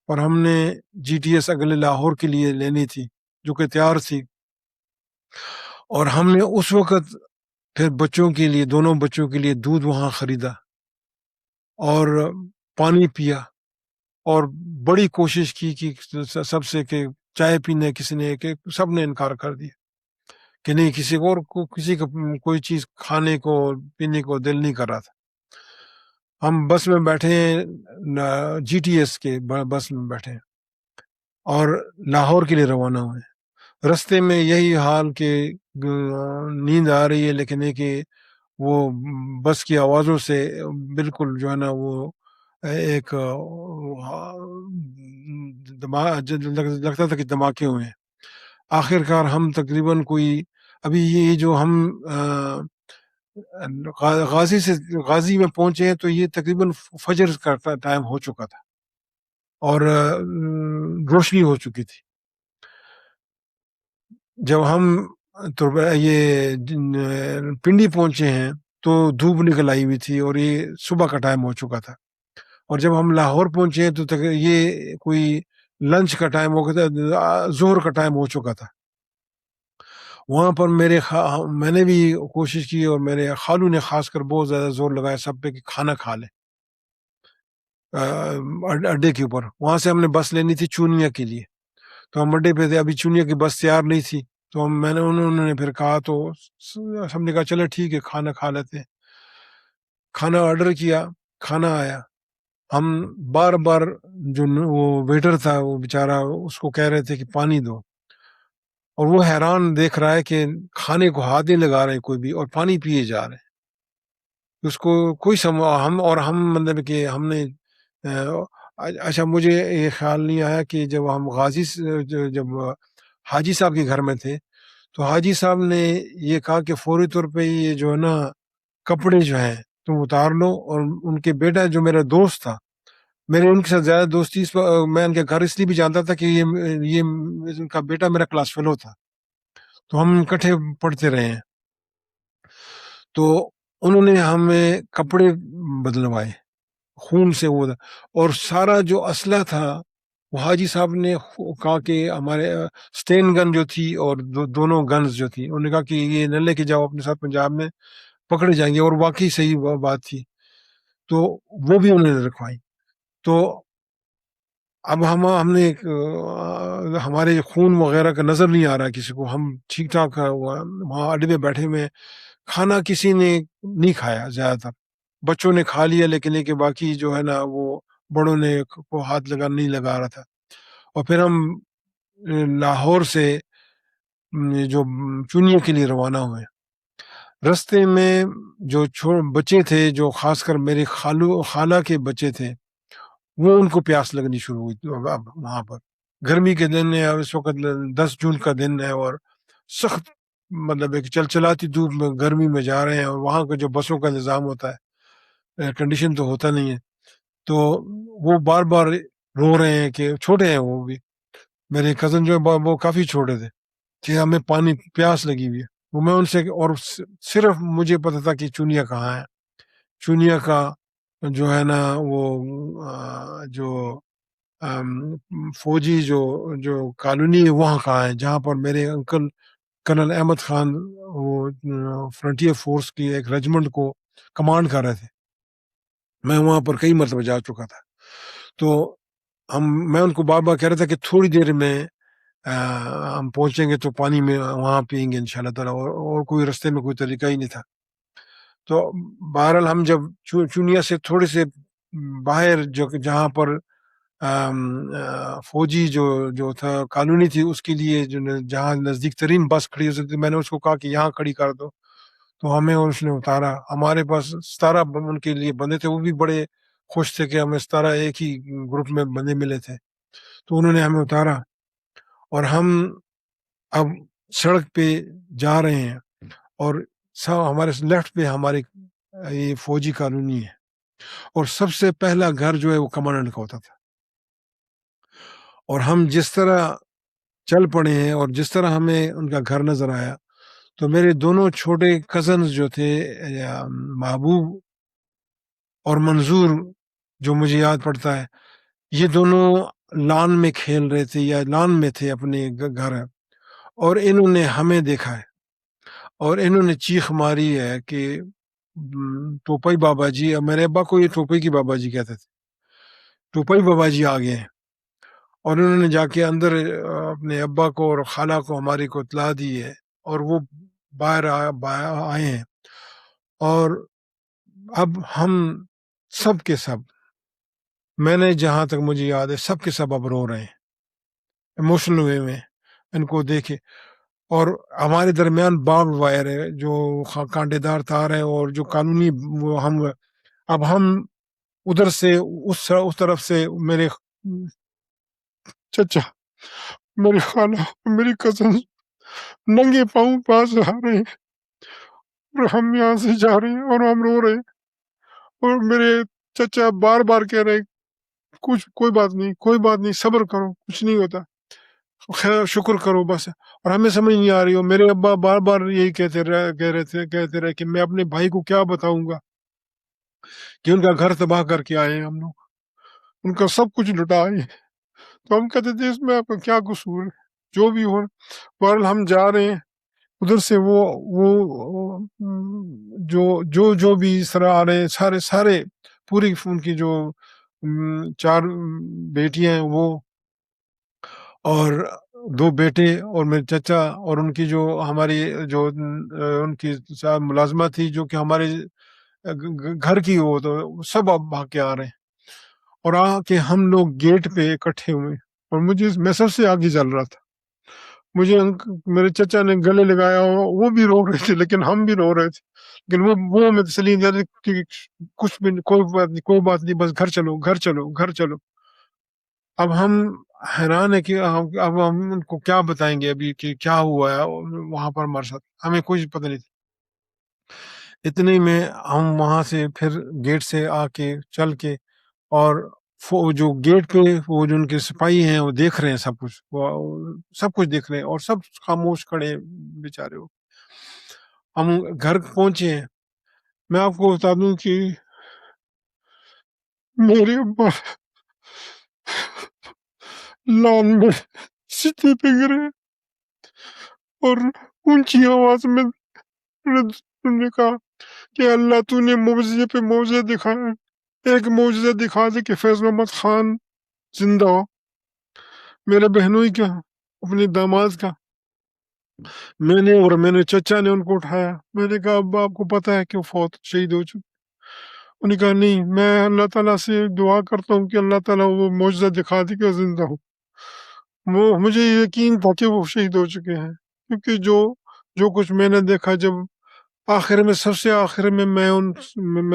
B: اور ہم نے جی ٹی ایس اگلے لاہور کے لیے لینی تھی جو کہ تیار تھی. اور ہم نے اس وقت پھر بچوں کے لیے، دونوں بچوں کے لیے دودھ وہاں خریدا اور پانی پیا، اور بڑی کوشش کی کہ سب سے کہ چائے پینے کسی نے، کہ سب نے انکار کر دیا کہ نہیں، کسی کا کوئی چیز کھانے کو پینے کو دل نہیں کر رہا تھا. ہم بس میں بیٹھے ہیں، جی ٹی ایس کے بس میں بیٹھے ہیں اور لاہور کے لیے روانہ ہوئے. رستے میں یہی حال کہ نیند آ رہی ہے، لیکن یہ کہ وہ بس کی آوازوں سے بالکل جو ہے نا وہ ایک لگتا تھا کہ دھماکے ہوئے ہیں. آخر کار ہم تقریباً کوئی، ابھی یہ جو ہم غازی میں پہنچے ہیں تو یہ تقریباً فجر کا ٹائم ہو چکا تھا اور روشنی ہو چکی تھی. جب ہم یہ پنڈی پہنچے ہیں تو دھوپ نکل آئی ہوئی تھی اور یہ صبح کا ٹائم ہو چکا تھا. اور جب ہم لاہور پہنچے ہیں تو یہ کوئی لنچ کا ٹائم ہو گیا تھا، ظہر کا ٹائم ہو چکا تھا. وہاں پر میں نے بھی کوشش کی اور میرے خالو نے خاص کر بہت زیادہ زور لگایا سب پہ کہ کھانا کھا لیں اڈے کے اوپر. وہاں سے ہم نے بس لینی تھی چونیا کے لیے، تو ہم اڈے پہ تھے. ابھی چونیا کی بس تیار نہیں تھی تو انہوں نے پھر کہا، تو ہم نے کہا چلے ٹھیک ہے کھانا کھا لیتے ہیں. کھانا آرڈر کیا، کھانا آیا. ہم بار بار جو وہ ویٹر تھا وہ بیچارہ اس کو کہہ رہے تھے کہ پانی دو، اور وہ حیران دیکھ رہا ہے کہ کھانے کو ہاتھ نہیں لگا رہے کوئی بھی اور پانی پیے جا رہے ہیں. اس کو کوئی ہم مطلب کہ ہم نے اچھا مجھے یہ خیال نہیں آیا کہ جب ہم غازی جب حاجی صاحب کے گھر میں تھے تو حاجی صاحب نے یہ کہا کہ فوری طور پہ یہ جو ہے نا کپڑے جو ہیں تم اتار لو. اور ان کے بیٹا جو میرا دوست تھا، میرے ان کے ساتھ زیادہ دوستی میں ان کے گھر اس لیے بھی جانتا تھا کہ یہ ان کا بیٹا میرا کلاس فیلو تھا، تو ہم اکٹھے پڑھتے رہے ہیں. تو انہوں نے ہمیں کپڑے بدلوائے خون سے وہ، اور سارا جو اسلحہ تھا وہ حاجی صاحب نے کہا کہ ہمارے سٹین گن جو تھی اور دونوں گنز جو تھی انہوں نے کہا کہ یہ نہ لے کے جاؤ اپنے ساتھ، پنجاب میں پکڑے جائیں گے. اور واقعی صحیح بات تھی، تو وہ بھی انہوں نے رکھوائی. تو اب ہم نے ہمارے خون وغیرہ کا نظر نہیں آ رہا کسی کو، ہم ٹھیک ٹھاک وہاں اڈے میں بیٹھے ہوئے. کھانا کسی نے نہیں کھایا، زیادہ تر بچوں نے کھا لیا، لیکن یہ کہ باقی جو ہے نا وہ بڑوں نے کو ہاتھ نہیں لگا رہا تھا. اور پھر ہم لاہور سے جو چونیا کے لیے روانہ ہوئے. رستے میں جو بچے تھے، جو خاص کر میرے خالہ کے بچے تھے، وہ ان کو پیاس لگنی شروع ہوئی. اب وہاں پر گرمی کے دن ہے، اس وقت 10 جون کا دن ہے اور سخت مطلب ایک چلاتی دھوپ میں گرمی میں جا رہے ہیں. اور وہاں کا جو بسوں کا نظام ہوتا ہے، ایئر کنڈیشن تو ہوتا نہیں ہے، تو وہ بار بار رو رہے ہیں کہ چھوٹے ہیں وہ بھی، میرے کزن جو ہے وہ کافی چھوٹے تھے، کہ ہمیں پانی پیاس لگی ہوئی ہے. وہ میں ان سے، اور صرف مجھے پتا تھا کہ چونیا کہاں ہے. چونیا کا جو ہے نا وہ جو فوجی جو کالونی ہے وہاں کہاں ہے، جہاں پر میرے انکل کرنل احمد خان وہ فرنٹیئر فورس کی ایک ریجمنٹ کو کمانڈ کر رہے تھے. میں وہاں پر کئی مرتبہ جا چکا تھا. تو میں ان کو بار بار کہہ رہا تھا کہ تھوڑی دیر میں ہم پہنچیں گے تو پانی میں وہاں پئیں گے انشاءاللہ تعالیٰ، اور کوئی رستے میں کوئی طریقہ ہی نہیں تھا. تو بہرحال ہم جب چونیا سے تھوڑے سے باہر جہاں پر فوجی جو تھا کالونی تھی اس کے لیے جہاں نزدیک ترین بس کھڑی ہو سکتی، میں نے اس کو کہا کہ یہاں کھڑی کر دو، تو ہمیں اس نے اتارا۔ ہمارے پاس 17 ان کے لیے بندے تھے، وہ بھی بڑے خوش تھے کہ ہمیں 17 ایک ہی گروپ میں بندے ملے تھے، تو انہوں نے ہمیں اتارا اور ہم اب سڑک پہ جا رہے ہیں اور ہمارے لیفٹ پہ ہماری یہ فوجی کالونی ہے، اور سب سے پہلا گھر جو ہے وہ کمانڈنٹ کا ہوتا تھا، اور ہم جس طرح چل پڑے ہیں اور جس طرح ہمیں ان کا گھر نظر آیا، تو میرے دونوں چھوٹے کزنز جو تھے محبوب اور منظور، جو مجھے یاد پڑتا ہے، یہ دونوں لان میں کھیل رہے تھے یا لان میں تھے اپنے گھر، اور انہوں نے ہمیں دیکھا ہے اور انہوں نے چیخ ماری ہے کہ ٹوپئی بابا جی، میرے ابا کو یہ ٹوپئی کی بابا جی کہتے تھے، ٹوپئی بابا جی آ گئے ہیں، اور انہوں نے جا کے اندر اپنے ابا کو اور خالہ کو ہماری کو اطلاع دی ہے، اور وہ باہر آئے ہیں، اور اب ہم سب کے سب، میں نے جہاں تک مجھے یاد ہے سب کے سب اب رو رہے ہیں ایموشنل وے میں ان کو دیکھے، اور ہمارے درمیان بارب وائر ہے جو کانٹے دار تار ہے، اور جو قانونی وہ اب ہم ادھر سے اس طرف سے میرے چچا، میری خالہ، میری کزن ننگے پاؤں پاس آ رہے ہیں، اور ہم یہاں سے جا رہے ہیں اور ہم رو رہے ہیں، اور میرے چچا بار بار کہہ رہے کوئی بات نہیں، کوئی بات نہیں، صبر کرو، کچھ نہیں ہوتا، خیر شکر کرو بس، اور ہمیں سمجھ نہیں آ رہی ہو۔ میرے ابا بار بار یہی کہتے رہے کہ میں اپنے بھائی کو کیا بتاؤں گا کہ ان کا گھر تباہ کر کے آئے ہیں ہم لوگ، ان کا سب کچھ لٹا آئے، تو ہم کہتے تھے اس میں آپ کا کیا قصور ہے، جو بھی ہو، بہرحال ہم جا رہے ہیں ادھر سے، وہ جو بھی اس طرح آ رہے ہیں، سارے پوری ان کی جو 4 بیٹیاں ہیں وہ، اور 2 بیٹے، اور میرے چچا، اور ان کی جو ہماری جو ان کی ملازمہ تھی جو کہ ہمارے گھر کی، وہ تو سب اب بھاگ کے آ رہے ہیں، اور آ کے ہم لوگ گیٹ پہ اکٹھے ہوئے، اور میں سب سے آگے چل رہا تھا، مجھے میرے چچا نے گلے لگایا، وہ بھی رو رہے تھے لیکن ہم بھی رو رہے تھے، لیکن وہ میں تسلیم دے کہ کچھ بھی کوئی بات نہیں، بس گھر چلو گھر چلو گھر چلو۔ اب ہم حیران ہے کہ اب ہم ان کو کیا بتائیں گے ابھی کہ کیا ہوا ہے وہاں پر ہمارے ساتھ، ہمیں کچھ پتہ نہیں تھا۔ اتنے میں ہم وہاں سے پھر گیٹ سے آ کے چل کے، اور جو گیٹ پہ وہ جو ان کے سپاہی ہیں وہ دیکھ رہے ہیں سب کچھ دیکھ رہے ہیں، اور سب خاموش کھڑے ہیں بیچارے ہو۔ ہم گھر پہنچے ہیں، میں آپ کو بتا دوں کہ میرے ابا لان میں سیدھے پہ گرے، اور اونچی آواز میں نے کہا کہ اللہ تو نے معجزے پہ معجزہ دکھایا، ایک معجزہ دکھا دے کہ فیض محمد خان زندہ ہو، میرے بہنوئی کا، اپنے داماد کا۔ میں نے چچا نے ان کو اٹھایا، میں نے کہا ابا آپ کو پتہ ہے کہ وہ فوت شہید ہو چکے؟ انہوں نے کہا نہیں، میں اللہ تعالیٰ سے دعا کرتا ہوں کہ اللہ تعالیٰ وہ معجزہ دکھا دے کہ زندہ ہو۔ مجھے یقین تھا کہ وہ شہید ہو چکے ہیں، کیونکہ جو کچھ میں نے دیکھا، جب آخر میں سب سے آخر میں میں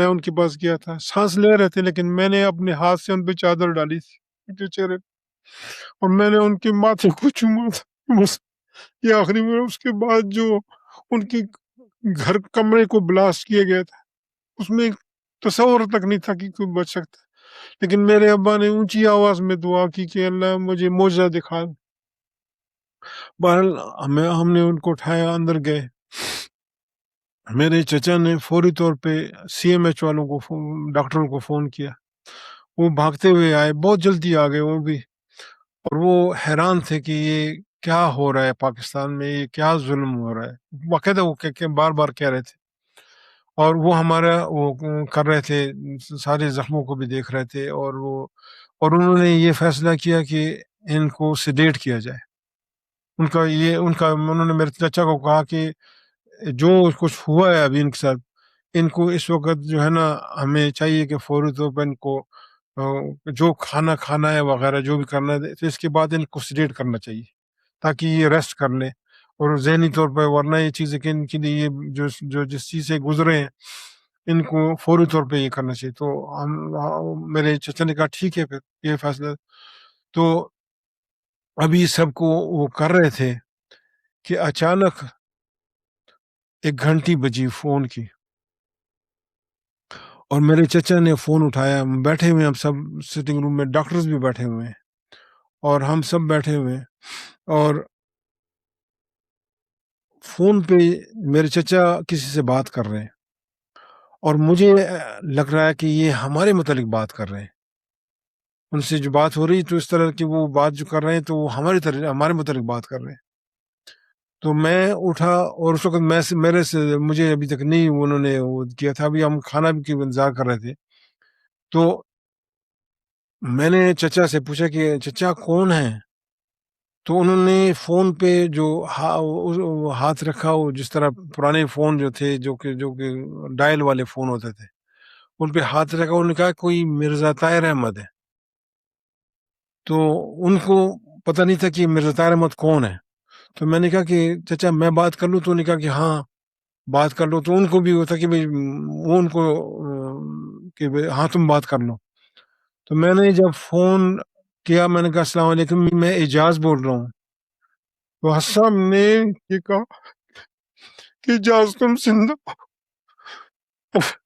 B: ان کے پاس گیا تھا، سانس لے رہے تھے لیکن میں نے اپنے ہاتھ سے ان پہ چادر ڈالی تھی ان کے چہرے پہ، اور میں نے ان کے ماتھے کو چوما تھا، بس یہ آخری میں۔ اس کے بعد جو ان کے گھر کمرے کو بلاسٹ کیا گیا تھا، اس میں تصور تک نہیں تھا کہ کوئی بچ سکتا، لیکن میرے ابا نے اونچی آواز میں دعا کی کہ اللہ مجھے معجزہ دکھا۔ بہرحال ہم نے ان کو اٹھایا، اندر گئے، میرے چچا نے فوری طور پہ CMH والوں کو ڈاکٹروں کو فون کیا، وہ بھاگتے ہوئے آئے، بہت جلدی آ گئے وہ بھی، اور وہ حیران تھے کہ یہ کیا ہو رہا ہے پاکستان میں، یہ کیا ظلم ہو رہا ہے، باقاعدہ وہ بار بار کہہ رہے تھے، اور وہ ہمارا وہ کر رہے تھے، سارے زخموں کو بھی دیکھ رہے تھے، اور انہوں نے یہ فیصلہ کیا کہ ان کو سیڈیٹ کیا جائے۔ انہوں نے میرے چچا کو کہا کہ جو کچھ ہوا ہے ابھی ان کے ساتھ، ان کو اس وقت جو ہے نا ہمیں چاہیے کہ فوری طور پر ان کو جو کھانا کھانا ہے وغیرہ جو بھی کرنا ہے تو اس کے بعد ان کو سیڈیٹ کرنا چاہیے تاکہ یہ ریسٹ کر لیں، اور ذہنی طور پہ، ورنہ یہ چیزیں کہ ان کے لیے یہ جو جس چیز سے گزرے ہیں ان کو فوری طور پہ یہ کرنا چاہیے۔ تو میرے چچا نے کہا ٹھیک ہے پھر یہ فیصلہ۔ تو ابھی سب کو وہ کر رہے تھے کہ اچانک ایک گھنٹی بجی فون کی، اور میرے چچا نے فون اٹھایا، ہم بیٹھے ہوئے ہیں، ہم سب سٹنگ روم میں، ڈاکٹرز بھی بیٹھے ہوئے ہیں اور ہم سب بیٹھے ہوئے ہیں، اور فون پہ میرے چچا کسی سے بات کر رہے ہیں، اور مجھے لگ رہا ہے کہ یہ ہمارے متعلق بات کر رہے ہیں، ان سے جو بات ہو رہی تو اس طرح کی وہ بات جو کر رہے ہیں تو وہ ہمارے متعلق بات کر رہے ہیں۔ تو میں اٹھا، اور اس وقت میرے سے مجھے ابھی تک نہیں انہوں نے وہ کیا تھا، ابھی ہم کھانا بھی کی انتظار کر رہے تھے۔ تو میں نے چچا سے پوچھا کہ چچا کون ہے؟ تو انہوں نے فون پہ جو ہاتھ رکھا، وہ جس طرح پرانے فون جو تھے جو کہ ڈائل والے فون ہوتے تھے، ان پہ ہاتھ رکھا، انہوں نے کہا کوئی مرزا طاہر احمد ہے۔ تو ان کو پتہ نہیں تھا کہ مرزا طاہر احمد کون ہے۔ تو میں نے کہا کہ چچا میں بات کر لوں؟ تو انہوں نے کہا کہ ہاں بات کر لو۔ تو ان کو بھی وہ تھا کہ وہ ان کو کہ ہاں تم بات کر لو۔ تو میں نے جب فون کیا، میں نے کہا السلام علیکم، میں اعجاز بول رہا ہوں۔ تو حسام نے یہ کہا کہ اعجاز تم زندہ؟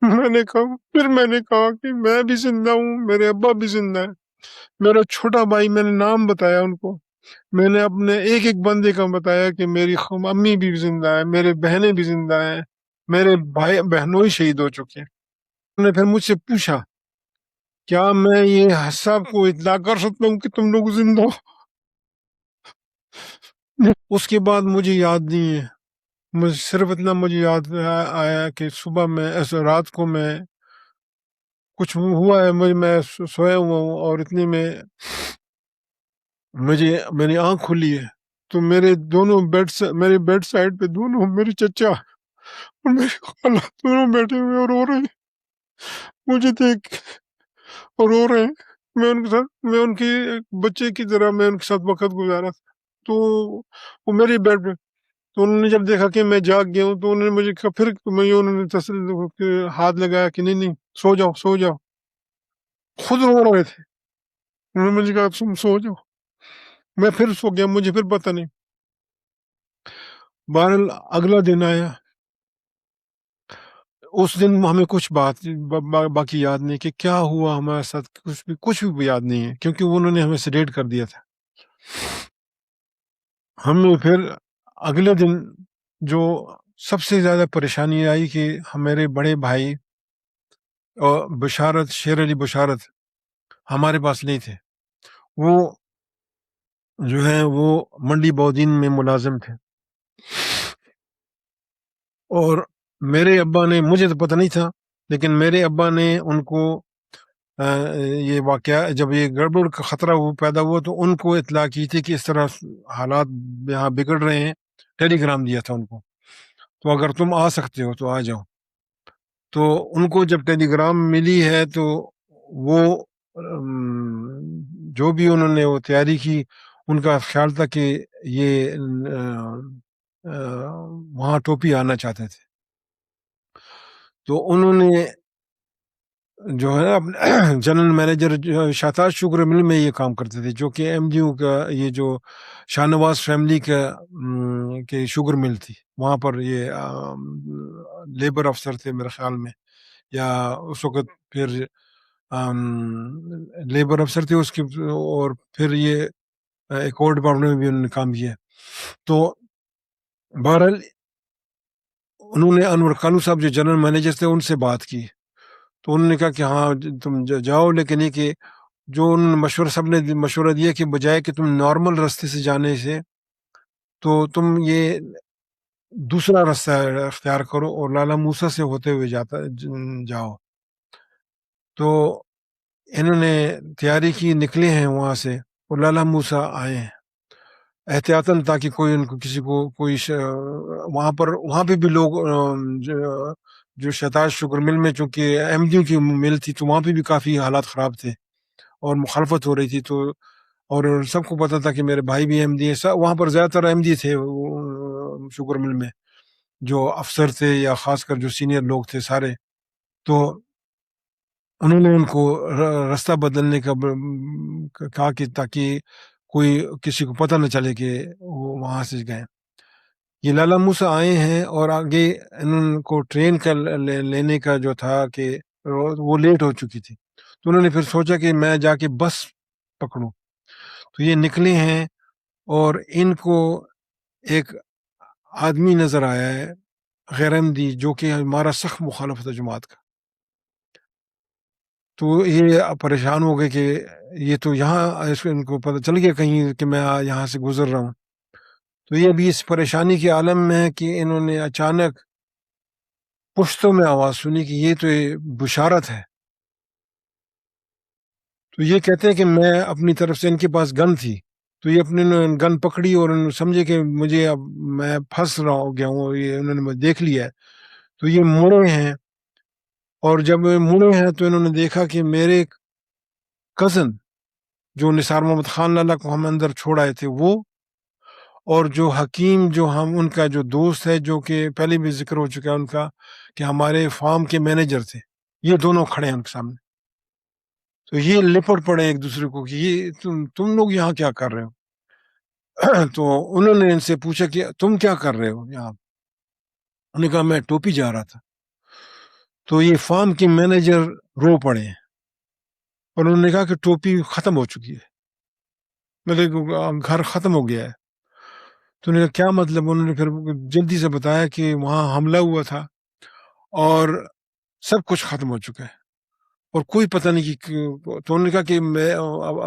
B: میں نے کہا کہ میں بھی زندہ ہوں، میرے ابا بھی زندہ ہے، میرا چھوٹا بھائی، میں نے نام بتایا ان کو، میں نے اپنے ایک بندے کا بتایا کہ میری امی بھی زندہ ہے، میرے بہنیں بھی زندہ ہیں، میرے بھائی بہنوں ہی شہید ہو چکے ہیں۔ انہوں نے پھر مجھ سے پوچھا کیا میں یہ حساب کو اطلاع کر سکتا ہوں کہ تم لوگ زندہ ہو؟ اس کے بعد مجھے یاد نہیں ہے، صرف اتنا مجھے یاد آیا کہ صبح میں رات کو میں کچھ ہوا ہے، میں سویا ہوا ہوں، اور اتنے میں میری آنکھ کھلی ہے، تو میرے میرے بیڈ سائڈ پہ دونوں میرے چچا اور میری خالہ دونوں بیٹھے ہوئے اور رو رہے ہیں، مجھے دیکھ اور رو رہے ہیں۔ میں ان کی بچے کی طرح میں ان کے ساتھ وقت گزارا تھا۔ تو وہ میرے بیڈ پہ، تو انہوں نے جب دیکھا کہ میں جاگ گیا ہوں تو انہوں نے مجھے کہا، پھر انہوں نے تسلی ہاتھ لگایا کہ نہیں سو جاؤ، خود رو رہے تھے، انہوں نے مجھے کہا تم سو جاؤ، میں پھر سو گیا، مجھے پھر پتہ نہیں۔ بہرحال اگلا دن آیا، اس دن ہمیں کچھ بات باقی یاد نہیں کہ کیا ہوا ہمارے ساتھ، کچھ بھی یاد نہیں ہے، کیونکہ انہوں نے ہمیں سیڈیٹ کر دیا تھا۔ ہمیں پھر اگلے دن جو سب سے زیادہ پریشانی آئی کہ ہمارے بڑے بھائی اور بشارت، شیر علی بشارت ہمارے پاس نہیں تھے، وہ جو ہے وہ منڈی بودین میں ملازم تھے، اور میرے ابا نے، مجھے تو پتہ نہیں تھا، لیکن میرے ابا نے ان کو یہ واقعہ جب یہ گڑبڑ کا خطرہ وہ پیدا ہوا تو ان کو اطلاع کی تھی کہ اس طرح حالات یہاں بگڑ رہے ہیں، ٹیلی گرام دیا تھا ان کو، تو اگر تم آ سکتے ہو تو آ جاؤ۔ تو ان کو جب ٹیلی گرام ملی ہے تو وہ جو بھی انہوں نے وہ تیاری کی، ان کا خیال تھا کہ یہ وہاں ٹوپی آنا چاہتے تھے، تو انہوں نے جو ہے اپنے جنرل مینیجر شاتاج شوگر مل میں یہ کام کرتے تھے، جو کہ ایم ڈی یو کا یہ جو شاہ نواز فیملی کے شوگر مل تھی، وہاں پر یہ لیبر افسر تھے میرے خیال میں، یا اس وقت پھر لیبر افسر تھے اس کی، اور پھر یہ ایک اور ڈپارٹمنٹ میں بھی انہوں نے کام کیا۔ تو بہرحال انہوں نے انور قانو صاحب جو جنرل مینیجر تھے ان سے بات کی، تو انہوں نے کہا کہ ہاں تم جاؤ، لیکن یہ کہ جو انہوں نے سب نے مشورہ دیا کہ بجائے کہ تم نارمل راستے سے جانے سے تو تم یہ دوسرا راستہ اختیار کرو اور لالا موسیٰ سے ہوتے ہوئے جاؤ۔ تو انہوں نے تیاری کی، نکلے ہیں وہاں سے، اور لالا موسیٰ آئے ہیں احتیاطاً، تاکہ کوئی ان کو کسی کو کوئی وہاں پہ بھی لوگ جو شہتاج شوگر مل میں چونکہ احمدیوں کی مل تھی تو وہاں پہ بھی کافی حالات خراب تھے اور مخالفت ہو رہی تھی، تو اور سب کو پتہ تھا کہ میرے بھائی بھی احمدی ہیں، وہاں پر زیادہ تر احمدی تھے شوگر مل میں، جو افسر تھے یا خاص کر جو سینئر لوگ تھے سارے، تو انہوں نے ان کو راستہ بدلنے کا کہا کہ تاکہ کوئی کسی کو پتہ نہ چلے کہ وہ وہاں سے گئے۔ یہ لالا موسیٰ آئے ہیں اور آگے انہوں کو ٹرین کا لینے کا جو تھا کہ وہ لیٹ ہو چکی تھی، تو انہوں نے پھر سوچا کہ میں جا کے بس پکڑوں، تو یہ نکلے ہیں اور ان کو ایک آدمی نظر آیا ہے غیر احمدی جو کہ ہمارا سخت مخالف ہے جماعت کا، تو یہ پریشان ہو گئے کہ یہ تو یہاں ان کو پتہ چل گیا کہیں کہ میں یہاں سے گزر رہا ہوں، تو یہ ابھی اس پریشانی کے عالم میں ہے کہ انہوں نے اچانک پشتوں میں آواز سنی کہ یہ تو بشارت ہے، تو یہ کہتے ہیں کہ میں اپنی طرف سے، ان کے پاس گن تھی تو یہ اپنے گن پکڑی اور انہوں سمجھے کہ مجھے اب میں پھنس رہا ہو گیا ہوں، یہ انہوں نے مجھے دیکھ لیا ہے، تو یہ مڑے ہیں، اور جب مڑے ہیں تو انہوں نے دیکھا کہ میرے کزن جو نثار محمد خان لالا کو ہم اندر چھوڑ آئے تھے وہ، اور جو حکیم جو ہم ان کا جو دوست ہے جو کہ پہلے بھی ذکر ہو چکا ہے ان کا کہ ہمارے فارم کے مینیجر تھے، یہ دونوں کھڑے ہیں ان کے سامنے، تو یہ لپٹ پڑے ایک دوسرے کو کہ یہ تم لوگ یہاں کیا کر رہے ہو؟ تو انہوں نے ان سے پوچھا کہ تم کیا کر رہے ہو یہاں؟ انہوں نے کہا میں ٹوپی جا رہا تھا، تو یہ فارم کے مینیجر رو پڑے ہیں اور انہوں نے کہا کہ ٹوپی ختم ہو چکی ہے، مطلب گھر ختم ہو گیا ہے، تو انہوں نے کہا کیا مطلب؟ انہوں نے پھر جلدی سے بتایا کہ وہاں حملہ ہوا تھا اور سب کچھ ختم ہو چکا ہے اور کوئی پتہ نہیں کہ تو انہوں نے کہا کہ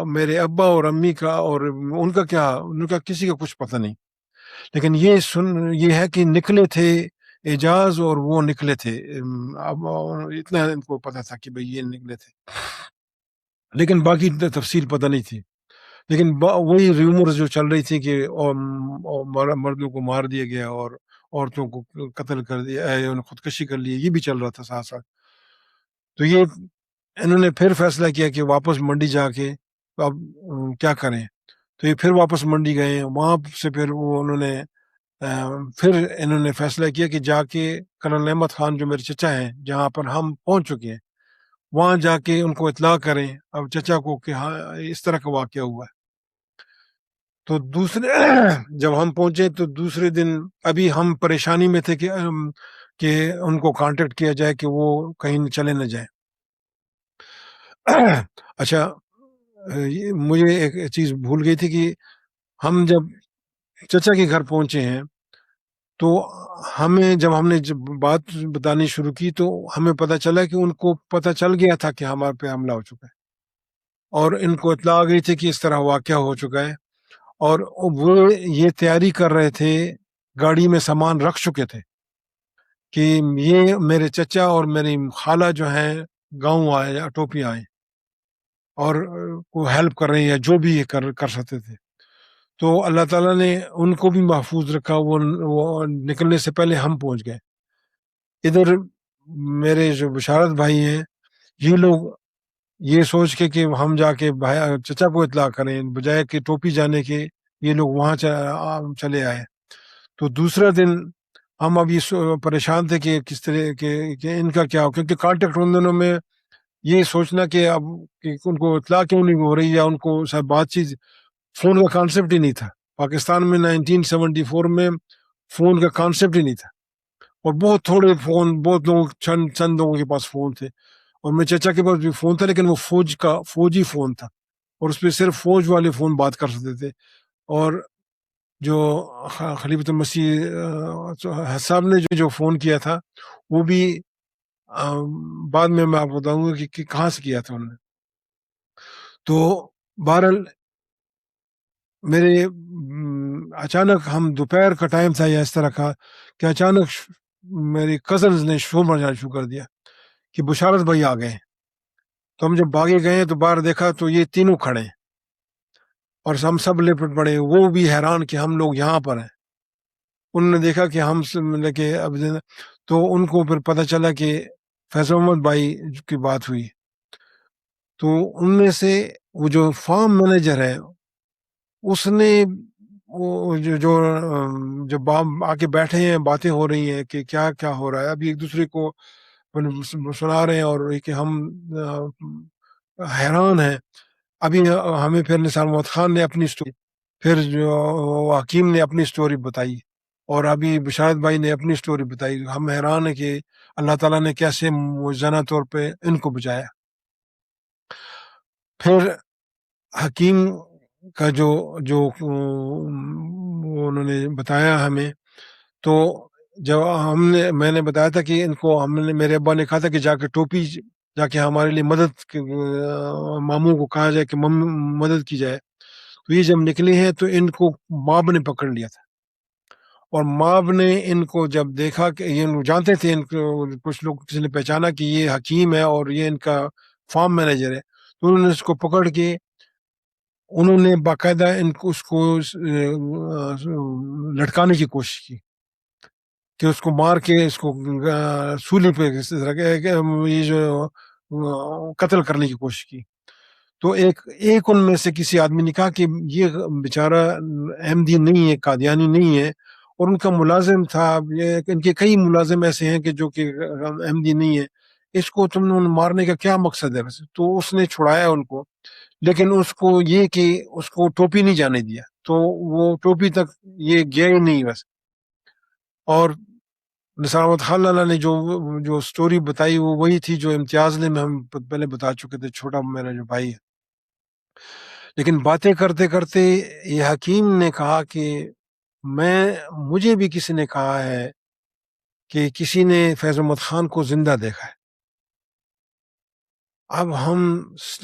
B: میرے ابا اور امی کا اور ان کا کیا، ان کا کسی کا کچھ پتہ نہیں، لیکن یہ ہے کہ نکلے تھے اعجاز اور وہ نکلے تھے، اب اتنا ان کو پتہ تھا کہ بھئی یہ نکلے تھے، لیکن باقی تفصیل پتہ نہیں تھی، لیکن وہی ریومرز جو چل رہی تھی کہ مردوں کو مار دیا گیا اور عورتوں کو قتل کر دیا، خودکشی کر لی، یہ بھی چل رہا تھا ساتھ ساتھ، تو یہ انہوں نے پھر فیصلہ کیا کہ واپس منڈی جا کے اب کیا کریں، تو یہ پھر واپس منڈی گئے، وہاں سے پھر وہ انہوں نے پھر انہوں نے فیصلہ کیا کہ جا کے کرنل احمد خان جو میرے چچا ہیں جہاں پر ہم پہنچ چکے ہیں وہاں جا کے ان کو اطلاع کریں اب چچا کو کہ ہاں اس طرح کا واقعہ ہوا ہے، تو دوسرے جب ہم پہنچے تو دوسرے دن ابھی ہم پریشانی میں تھے کہ ان کو کانٹیکٹ کیا جائے کہ وہ کہیں چلے نہ جائیں۔ اچھا، مجھے ایک چیز بھول گئی تھی کہ ہم جب چچا کے گھر پہنچے ہیں تو جب ہم نے بات بتانی شروع کی تو ہمیں پتہ چلا کہ ان کو پتہ چل گیا تھا کہ ہمارے پہ حملہ ہو چکا ہے اور ان کو اطلاع آ گئی تھی کہ اس طرح واقعہ ہو چکا ہے، اور وہ یہ تیاری کر رہے تھے، گاڑی میں سامان رکھ چکے تھے کہ یہ میرے چچا اور میری خالہ جو ہیں گاؤں آئے یا ٹوپی آئے اور کو ہیلپ کر رہے ہیں یا جو بھی یہ کر سکتے تھے، تو اللہ تعالیٰ نے ان کو بھی محفوظ رکھا، وہ نکلنے سے پہلے ہم پہنچ گئے۔ ادھر میرے جو بشارت بھائی ہیں یہ لوگ یہ سوچ کے کہ ہم جا کے چچا کو اطلاع کریں بجائے کہ ٹوپی جانے کے، یہ لوگ وہاں چلے آئے، تو دوسرا دن ہم اب یہ پریشان تھے کہ کس طرح کہ ان کا کیا ہو، کیونکہ کانٹیکٹ ان دنوں میں یہ سوچنا کہ اب کہ ان کو اطلاع کیوں نہیں ہو رہی یا ان کو سب بات چیت، فون کا کانسیپٹ ہی نہیں تھا پاکستان میں 1974 میں، فون کا کانسیپٹ ہی نہیں تھا اور بہت تھوڑے فون، بہت لوگ چند لوگوں کے پاس فون تھے، اور میرے چچا کے پاس بھی فون تھا لیکن وہ فوجی فون تھا اور اس پہ صرف فوج والے فون بات کر سکتے تھے، اور جو خلیفۃ المسیح صاحب نے جو فون کیا تھا وہ بھی بعد میں آپ بتاؤں گا کہ کہاں سے کیا تھا انہوں نے، تو بہرحال میرے اچانک ہم دوپہر کا ٹائم تھا یا اس طرح کا کہ اچانک میری کزنز نے شور مچانا شروع کر دیا کہ بشارت بھائی آ گئے، تو ہم جب بھاگے گئے تو باہر دیکھا تو یہ تینوں کھڑے اور ہم سب لپٹ پڑے، وہ بھی حیران کہ ہم لوگ یہاں پر ہیں، انہوں نے دیکھا کہ ہم مطلب کہ اب تو ان کو پھر پتہ چلا کہ فیض محمد بھائی کی بات ہوئی، تو ان میں سے وہ جو فارم مینیجر ہے اس نے وہ جب آ کے بیٹھے ہیں، باتیں ہو رہی ہیں کہ کیا کیا ہو رہا ہے، ابھی ایک دوسرے کو سنا رہے ہیں اور کہ ہم حیران ہیں. ابھی ہمیں پھر نثار محمد خان نے اپنی اسٹوری، پھر جو حکیم نے اپنی اسٹوری بتائی، اور ابھی بشارت بھائی نے اپنی اسٹوری بتائی. ہم حیران ہیں کہ اللہ تعالیٰ نے کیسے معجزانہ طور پہ ان کو بچایا. پھر حکیم کا جو انہوں نے بتایا ہمیں، تو جب میں نے بتایا تھا کہ ان کو میرے ابا نے کہا تھا کہ جا کے ٹوپی جا کے ہمارے لیے مدد ماموں کو کہا جائے کہ مدد کی جائے. تو یہ جب نکلے ہیں تو ان کو ماب نے پکڑ لیا تھا، اور ماب نے ان کو جب دیکھا کہ یہ جانتے تھے، ان کو کچھ لوگ کسی نے پہچانا کہ یہ حکیم ہے اور یہ ان کا فارم مینیجر ہے، تو انہوں نے اس کو پکڑ کے انہوں نے باقاعدہ اس کو لٹکانے کی کوشش کی، کہ اس کو مار کے اس کو سولی پہ یہ جو قتل کرنے کی کوشش کی. تو ایک ان میں سے کسی آدمی نے کہا کہ یہ بیچارہ احمدی نہیں ہے، قادیانی نہیں ہے، اور ان کا ملازم تھا. ان کے کئی ملازم ایسے ہیں کہ جو کہ احمدی نہیں ہے، اس کو تم نے مارنے کا کیا مقصد ہے؟ تو اس نے چھڑایا ان کو، لیکن اس کو یہ کہ اس کو ٹوپی نہیں جانے دیا، تو وہ ٹوپی تک یہ گیا ہی نہیں بس. اور نثار احمد خان لالا نے جو سٹوری بتائی وہ وہی تھی جو امتیاز نے ہم پہلے بتا چکے تھے، چھوٹا میرا جو بھائی ہے. لیکن باتیں کرتے کرتے یہ حکیم نے کہا کہ مجھے بھی کسی نے کہا ہے کہ کسی نے فیض محمد خان کو زندہ دیکھا ہے. اب ہم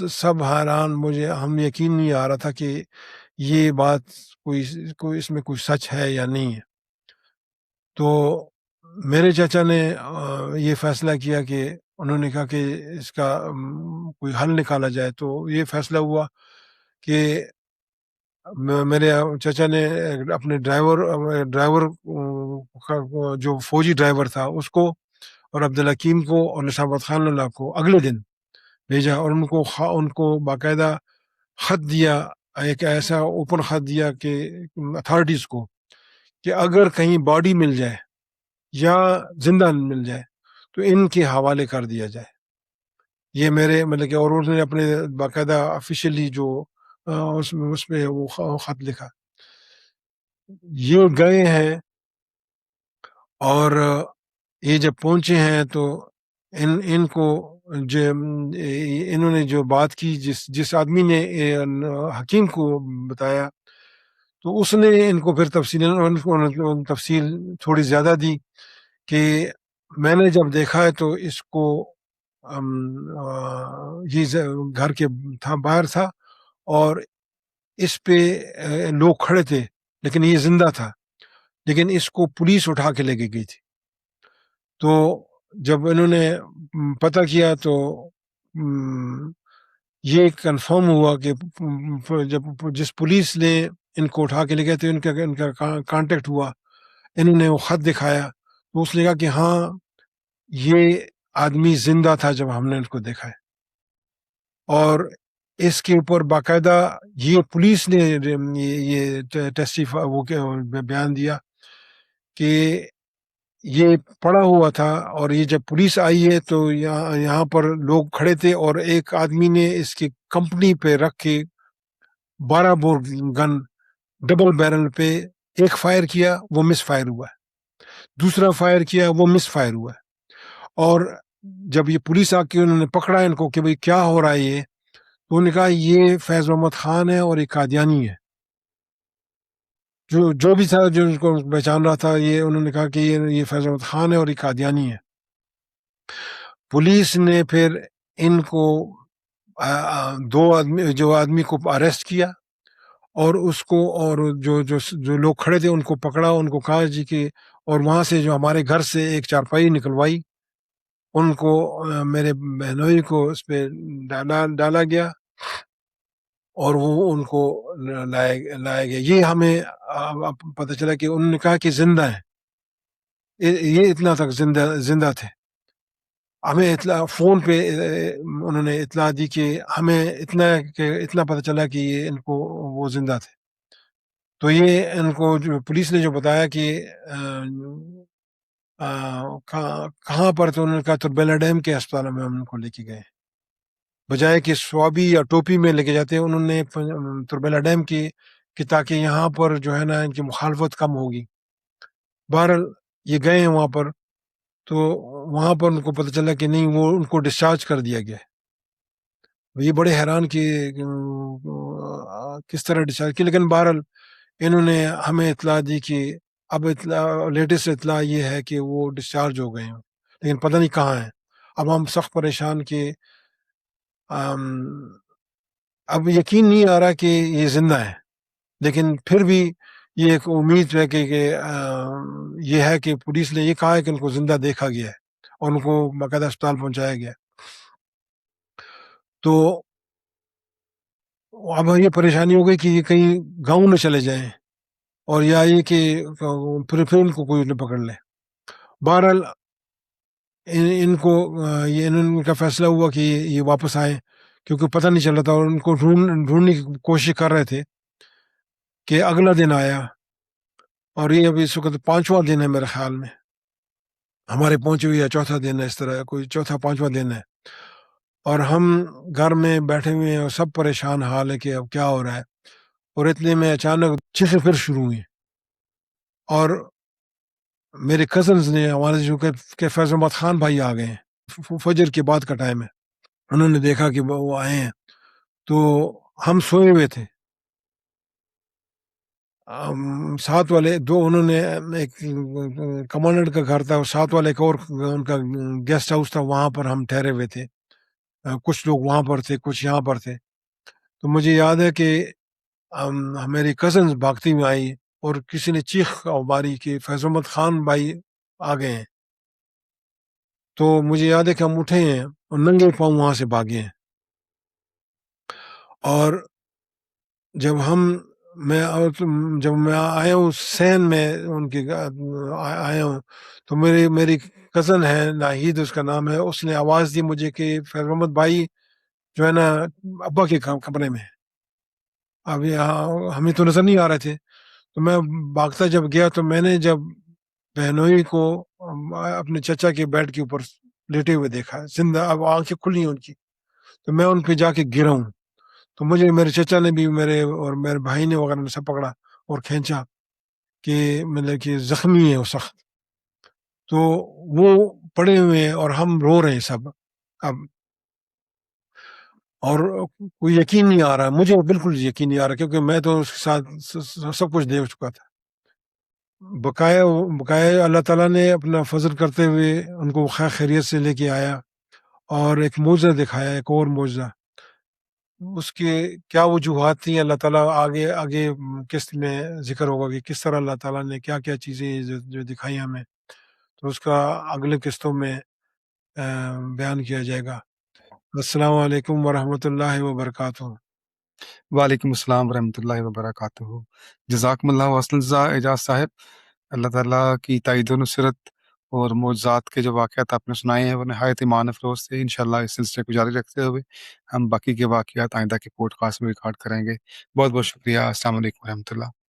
B: سب حیران، ہم یقین نہیں آ رہا تھا کہ یہ بات کوئی اس میں کوئی سچ ہے یا نہیں ہے. تو میرے چچا نے یہ فیصلہ کیا کہ انہوں نے کہا کہ اس کا کوئی حل نکالا جائے. تو یہ فیصلہ ہوا کہ میرے چچا نے اپنے ڈرائیور جو فوجی ڈرائیور تھا اس کو، اور عبدالحکیم کو اور نثار احمد خان اللہ کو اگلے دن بھیجا، اور ان کو باقاعدہ خط دیا، ایک ایسا اوپن خط دیا کہ اتھارٹیز کو، کہ اگر کہیں باڈی مل جائے یا زندہ مل جائے تو ان کے حوالے کر دیا جائے. یہ میرے مطلب کہ، اور انہوں نے اپنے باقاعدہ آفیشیلی جو اس پہ وہ خط لکھا. یہ گئے ہیں اور یہ جب پہنچے ہیں تو ان کو انہوں نے جو بات کی، جس آدمی نے حکیم کو بتایا، تو اس نے ان کو پھر تفصیل تھوڑی زیادہ دی کہ میں نے جب دیکھا ہے تو اس کو یہ گھر کے باہر تھا اور اس پہ لوگ کھڑے تھے، لیکن یہ زندہ تھا، لیکن اس کو پولیس اٹھا کے لے کے گئی تھی. تو جب انہوں نے پتہ کیا تو یہ کنفرم ہوا کہ جب جس پولیس نے ان کو اٹھا کے لے گئے تھے ان کا کانٹیکٹ ہوا، انہوں نے وہ خط دکھایا، تو اس نے کہا کہ ہاں یہ آدمی زندہ تھا جب ہم نے ان کو دیکھا ہے. اور اس کے اوپر باقاعدہ یہ پولیس نے یہ وہ بیان دیا کہ یہ پڑا ہوا تھا، اور یہ جب پولیس آئی ہے تو یہاں پر لوگ کھڑے تھے، اور ایک آدمی نے اس کی کمپنی پہ رکھ کے 12 بور گن ڈبل بیرل پہ ایک فائر کیا، وہ مس فائر ہوا ہے، دوسرا فائر کیا، وہ مس فائر ہوا ہے. اور جب یہ پولیس آ کے انہوں نے پکڑا ان کو کہ بھئی کیا ہو رہا ہے یہ، تو انہوں نے کہا یہ فیض محمد خان ہے اور ایک قادیانی ہے. جو بھی تھا جو اس کو پہچان رہا تھا، یہ انہوں نے کہا کہ یہ فیض محمد خان ہے اور ایک قادیانی ہے. پولیس نے پھر ان کو جو آدمی کو اریسٹ کیا، اور اس کو اور جو لوگ کھڑے تھے ان کو پکڑا، ان کو کہا جی کہ، اور وہاں سے جو ہمارے گھر سے ایک چارپائی نکلوائی، ان کو میرے بہنوئی کو اس پہ ڈالا گیا، اور وہ ان کو لایا گیا. یہ ہمیں اب پتہ چلا کہ انہوں نے کہا کہ زندہ ہیں. یہ اتنا تک زندہ تھے. ہمیں اطلاع فون پہ انہوں نے اطلاع دی کہ ہمیں اتنا پتہ چلا کہ یہ ان کو وہ زندہ تھے. تو یہ ان کو جو پولیس نے جو بتایا کہ کہاں پر، تو انہوں نے کہا تربیلا ڈیم کے اسپتال میں ہم ان کو لے کے گئے. بجائے کہ سوابی یا ٹوپی میں لے کے جاتے، انہوں نے تربیلا ڈیم کی کہ تاکہ یہاں پر جو ہے نا ان کی مخالفت کم ہوگی. بہرحال یہ گئے ہیں وہاں پر، تو وہاں پر ان کو پتہ چلا کہ نہیں، وہ ان کو ڈسچارج کر دیا گیا. یہ بڑے حیران کہ کس طرح ڈسچارج کی. لیکن بہرحال انہوں نے ہمیں اطلاع دی کہ اب لیٹسٹ اطلاع یہ ہے کہ وہ ڈسچارج ہو گئے ہیں، لیکن پتہ نہیں کہاں ہیں. اب ہم سخت پریشان کہ اب یقین نہیں آ رہا کہ یہ زندہ ہے، لیکن پھر بھی یہ ایک امید ہے کہ یہ ہے کہ پولیس نے یہ کہا ہے کہ ان کو زندہ دیکھا گیا ہے اور ان کو باقاعدہ اسپتال پہنچایا گیا. تو اب یہ پریشانی ہو گئی کہ یہ کہیں گاؤں میں چلے جائیں، اور یا یہ کہ پھر ان کو کوئی نہ پکڑ لے. بہرحال ان کو ان کا فیصلہ ہوا کہ یہ واپس آئے، کیونکہ پتہ نہیں چل رہا تھا، اور ان کو ڈھونڈنے کی کوشش کر رہے تھے. کہ اگلا دن آیا، اور یہ ابھی اس وقت 5واں دن ہے میرے خیال میں ہمارے پہنچے ہوئے، یا چوتھا دن ہے، اس طرح کوئی چوتھا 5واں دن ہے. اور ہم گھر میں بیٹھے ہوئے ہیں اور سب پریشان حال ہے کہ اب کیا ہو رہا ہے. اور اتنے میں اچانک چیخیں پھر شروع ہوئی، اور میرے کزنز نے، ہمارے جو کہ فیض احمد خان بھائی آ گئے ہیں، فجر کے بعد کا ٹائم ہے. انہوں نے دیکھا کہ وہ آئے ہیں، تو ہم سوئے ہوئے تھے. ساتھ والے دو، انہوں نے ایک کمانڈنٹ کا گھر تھا، اور ساتھ والے ایک اور ان کا گیسٹ ہاؤس تھا، وہاں پر ہم ٹھہرے ہوئے تھے. کچھ لوگ وہاں پر تھے، کچھ یہاں پر تھے. تو مجھے یاد ہے کہ میری کزنز بھاگتی میں آئی، اور کسی نے چیخ ماری کہ فیض احمد خان بھائی آ گئے ہیں. تو مجھے یاد ہے کہ ہم اٹھے ہیں اور ننگے پاؤں وہاں سے بھاگے ہیں. اور جب میں آیا ہوں سین میں، ان کے آیا ہوں، تو میری کزن ہے ناہید، اس کا نام ہے، اس نے آواز دی مجھے کہ فیض محمد بھائی جو ہے نا ابا کے کمرے میں. اب یہاں ہمیں تو نظر نہیں آ رہے تھے. تو میں بھاگتا جب گیا، تو میں نے جب بہنوئی کو اپنے چچا کے بیڈ کے اوپر لیٹے ہوئے دیکھا، زندہ، اب آنکھیں کھلی ان کی. تو میں ان پہ جا کے گرا ہوں. تو مجھے میرے چچا نے بھی، میرے بھائی نے وغیرہ نے سب پکڑا اور کھینچا کہ مطلب کہ زخمی ہے وہ سخت. تو وہ پڑے ہوئے ہیں اور ہم رو رہے ہیں سب. اب اور کوئی یقین نہیں آ رہا، مجھے بالکل یقین نہیں آ رہا، کیونکہ میں تو اس کے ساتھ سب کچھ دے چکا تھا. بقایا اللہ تعالیٰ نے اپنا فضل کرتے ہوئے ان کو خیر خیریت سے لے کے آیا، اور ایک معجزہ دکھایا، ایک اور معجزہ. اس کے کیا وجوہات تھیں، اللہ تعالیٰ آگے قسط میں ذکر ہوگا کہ کس طرح اللہ تعالیٰ نے کیا کیا چیزیں جو دکھائی ہمیں. تو اس کا اگلے قسطوں میں بیان کیا جائے گا. السلام علیکم ورحمۃ اللہ وبرکاتہ.
C: وعلیکم السلام ورحمۃ اللہ وبرکاتہ. جزاکم اللہ حسن الجزاء اعجاز صاحب. اللہ تعالیٰ کی تائید و نصرت اور معجزات کے جو واقعات آپ نے سنائے ہیں وہ نہایت ایمان افروز تھے. انشاءاللہ اس سلسلے کو جاری رکھتے ہوئے ہم باقی کے واقعات آئندہ کے پوڈ کاسٹ میں ریکارڈ کریں گے. بہت بہت شکریہ. السلام علیکم ورحمۃ اللہ.